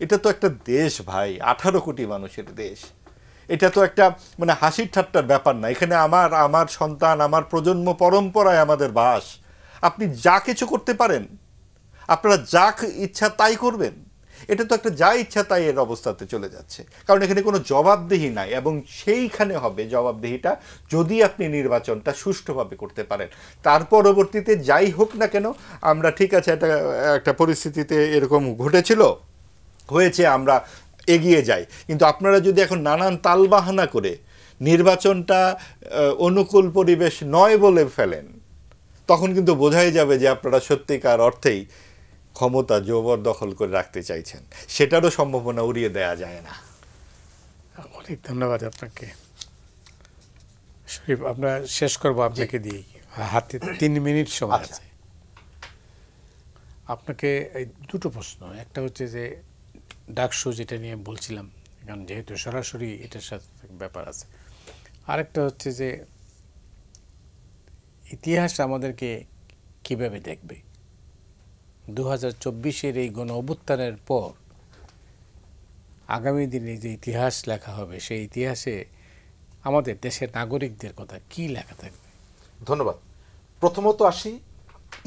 এটা তো একটা দেশ ভাই, 18 কোটি মানুষের দেশ। এটা তো একটা মানে হাসির ঠাট্টার ব্যাপার না। এখানে আমার সন্তান, আমার প্রজন্ম পরম্পরায় আমাদের বাস। আপনি যা কিছু করতে পারেন, আপনারা যা ইচ্ছা তাই করবেন, এটা তো একটা যা ইচ্ছা তাই এর অবস্থাতে চলে যাচ্ছে। কারণ এখানে কোনো জবাবদিহি নাই, এবং সেইখানে হবে জবাবদিহিটা যদি আপনি নির্বাচনটা সুষ্ঠুভাবে করতে পারেন। তার পরবর্তীতে যাই হোক না কেন, আমরা ঠিক আছে একটা পরিস্থিতিতে এরকম ঘটেছিল, হয়েছে, আমরা এগিয়ে যাই। কিন্তু আপনারা যদি এখন নানান তালবাহানা করে নির্বাচনটা অনুকূল পরিবেশ নয় বলে ফেলেন, তখন কিন্তু বোঝাই যাবে যে আপনারা সত্যিকার অর্থেই ক্ষমতা জবরদখল করে রাখতে চাইছেন। সেটারও সম্ভাবনা উড়িয়ে দেয়া যায় না। অনেক ধন্যবাদ আপনাকে। শরীফ, আমরা শেষ করবো আপনাকে দিয়ে, হাতে 3 মিনিট সময় আছে। আপনাকে এই দুটো প্রশ্ন, একটা হচ্ছে যে ডাকসু যেটা নিয়ে বলছিলাম, কারণ যেহেতু সরাসরি এটার সাথে ব্যাপার আছে। আরেকটা হচ্ছে যে ইতিহাস আমাদেরকে কিভাবে দেখবে 2024-এর এই গণ অভ্যুত্থানের পর আগামী দিনে যে ইতিহাস লেখা হবে, সেই ইতিহাসে আমাদের দেশের নাগরিকদের কথা কি লেখা থাকবে? ধন্যবাদ। প্রথমত আসি,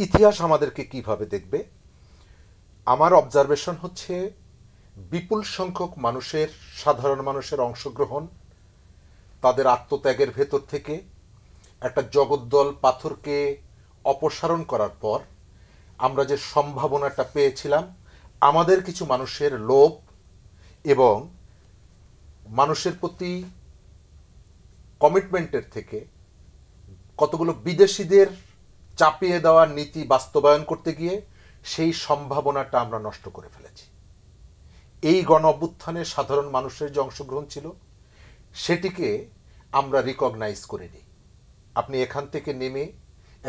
ইতিহাস আমাদেরকে কিভাবে দেখবে। আমার অবজারভেশন হচ্ছে বিপুল সংখ্যক মানুষের, সাধারণ মানুষের অংশগ্রহণ, তাদের আত্মত্যাগের ভেতর থেকে একটা জগদ্দল পাথরকে অপসারণ করার পর আমরা যে সম্ভাবনাটা পেয়েছিলাম, আমাদের কিছু মানুষের লোভ এবং মানুষের প্রতি কমিটমেন্টের থেকে কতগুলো বিদেশিদের চাপিয়ে দেওয়ার নীতি বাস্তবায়ন করতে গিয়ে সেই সম্ভাবনাটা আমরা নষ্ট করে ফেলেছি। এই গণ অভ্যুত্থানে সাধারণ মানুষের যে অংশগ্রহণ ছিল, সেটিকে আমরা রিকগনাইজ করে নিই। আপনি এখান থেকে নেমে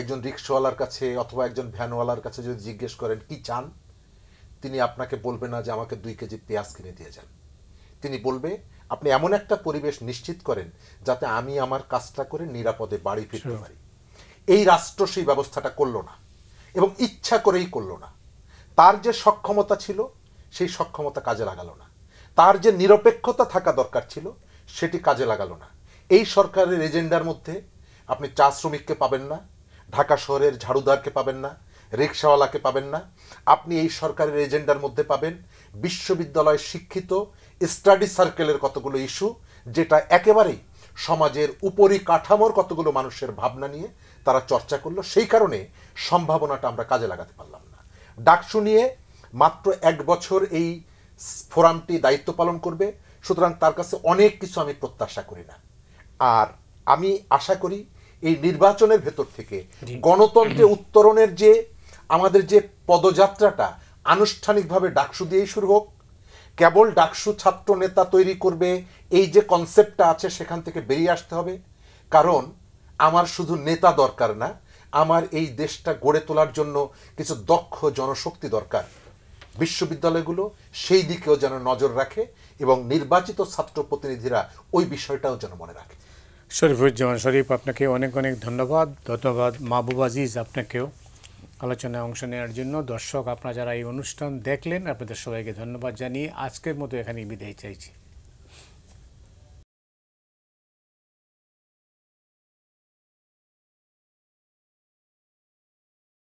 একজন রিক্সাওয়ালার কাছে অথবা একজন ভ্যানওয়ালার কাছে যদি জিজ্ঞেস করেন কি চান, তিনি আপনাকে বলবে না যে আমাকে 2 কেজি পেঁয়াজ কিনে দিয়ে যান। তিনি বলবে আপনি এমন একটা পরিবেশ নিশ্চিত করেন যাতে আমি আমার কাজটা করে নিরাপদে বাড়ি ফিরতে পারি। এই রাষ্ট্র সেই ব্যবস্থাটা করলো না, এবং ইচ্ছা করেই করলো না। তার যে সক্ষমতা ছিল সেই সক্ষমতা কাজে লাগালো না, তার যে নিরপেক্ষতা থাকা দরকার ছিল সেটি কাজে লাগালো না। এই সরকারের এজেন্ডার মধ্যে আপনি চা শ্রমিককে পাবেন না, ঢাকা শহরের ঝাড়ুদারকে পাবেন না, রিক্সাওয়ালাকে পাবেন না। আপনি এই সরকারের এজেন্ডার মধ্যে পাবেন বিশ্ববিদ্যালয় শিক্ষিত স্টাডি সার্কেলের কতগুলো ইস্যু, যেটা একেবারেই সমাজের উপরিকাঠামোর কতগুলো মানুষের ভাবনা নিয়ে তারা চর্চা করলো। সেই কারণে সম্ভাবনাটা আমরা কাজে লাগাতে পারলাম না। ডাকসু নিয়ে মাত্র 1 বছর এই ফোরামটি দায়িত্ব পালন করবে, সুতরাং তার কাছে অনেক কিছু আমি প্রত্যাশা করি না। আর আমি আশা করি এই নির্বাচনের ভেতর থেকে গণতন্ত্রে উত্তরণের যে আমাদের যে পদযাত্রাটা আনুষ্ঠানিকভাবে ডাকসু দিয়েই শুরু হোক। কেবল ডাকসু ছাত্র নেতা তৈরি করবে এই যে কনসেপ্টটা আছে, সেখান থেকে বেরিয়ে আসতে হবে। কারণ আমার শুধু নেতা দরকার না, আমার এই দেশটা গড়ে তোলার জন্য কিছু দক্ষ জনশক্তি দরকার। বিশ্ববিদ্যালয়গুলো সেই দিকেও যেন নজর রাখে এবং নির্বাচিত ছাত্র প্রতিনিধিরা ওই বিষয়টাও যেন মনে রাখে। শরীফুজ্জামান শরীফ, আপনাকে অনেক অনেক ধন্যবাদ। মাহবুব আজিজ, আপনাকেও আলোচনায় অংশ নেওয়ার জন্য। দর্শক, আপনারা যারা এই অনুষ্ঠান দেখলেন, আপনাদের সবাইকে ধন্যবাদ জানিয়ে আজকের মতো এখানেই বিদায় চাইছি।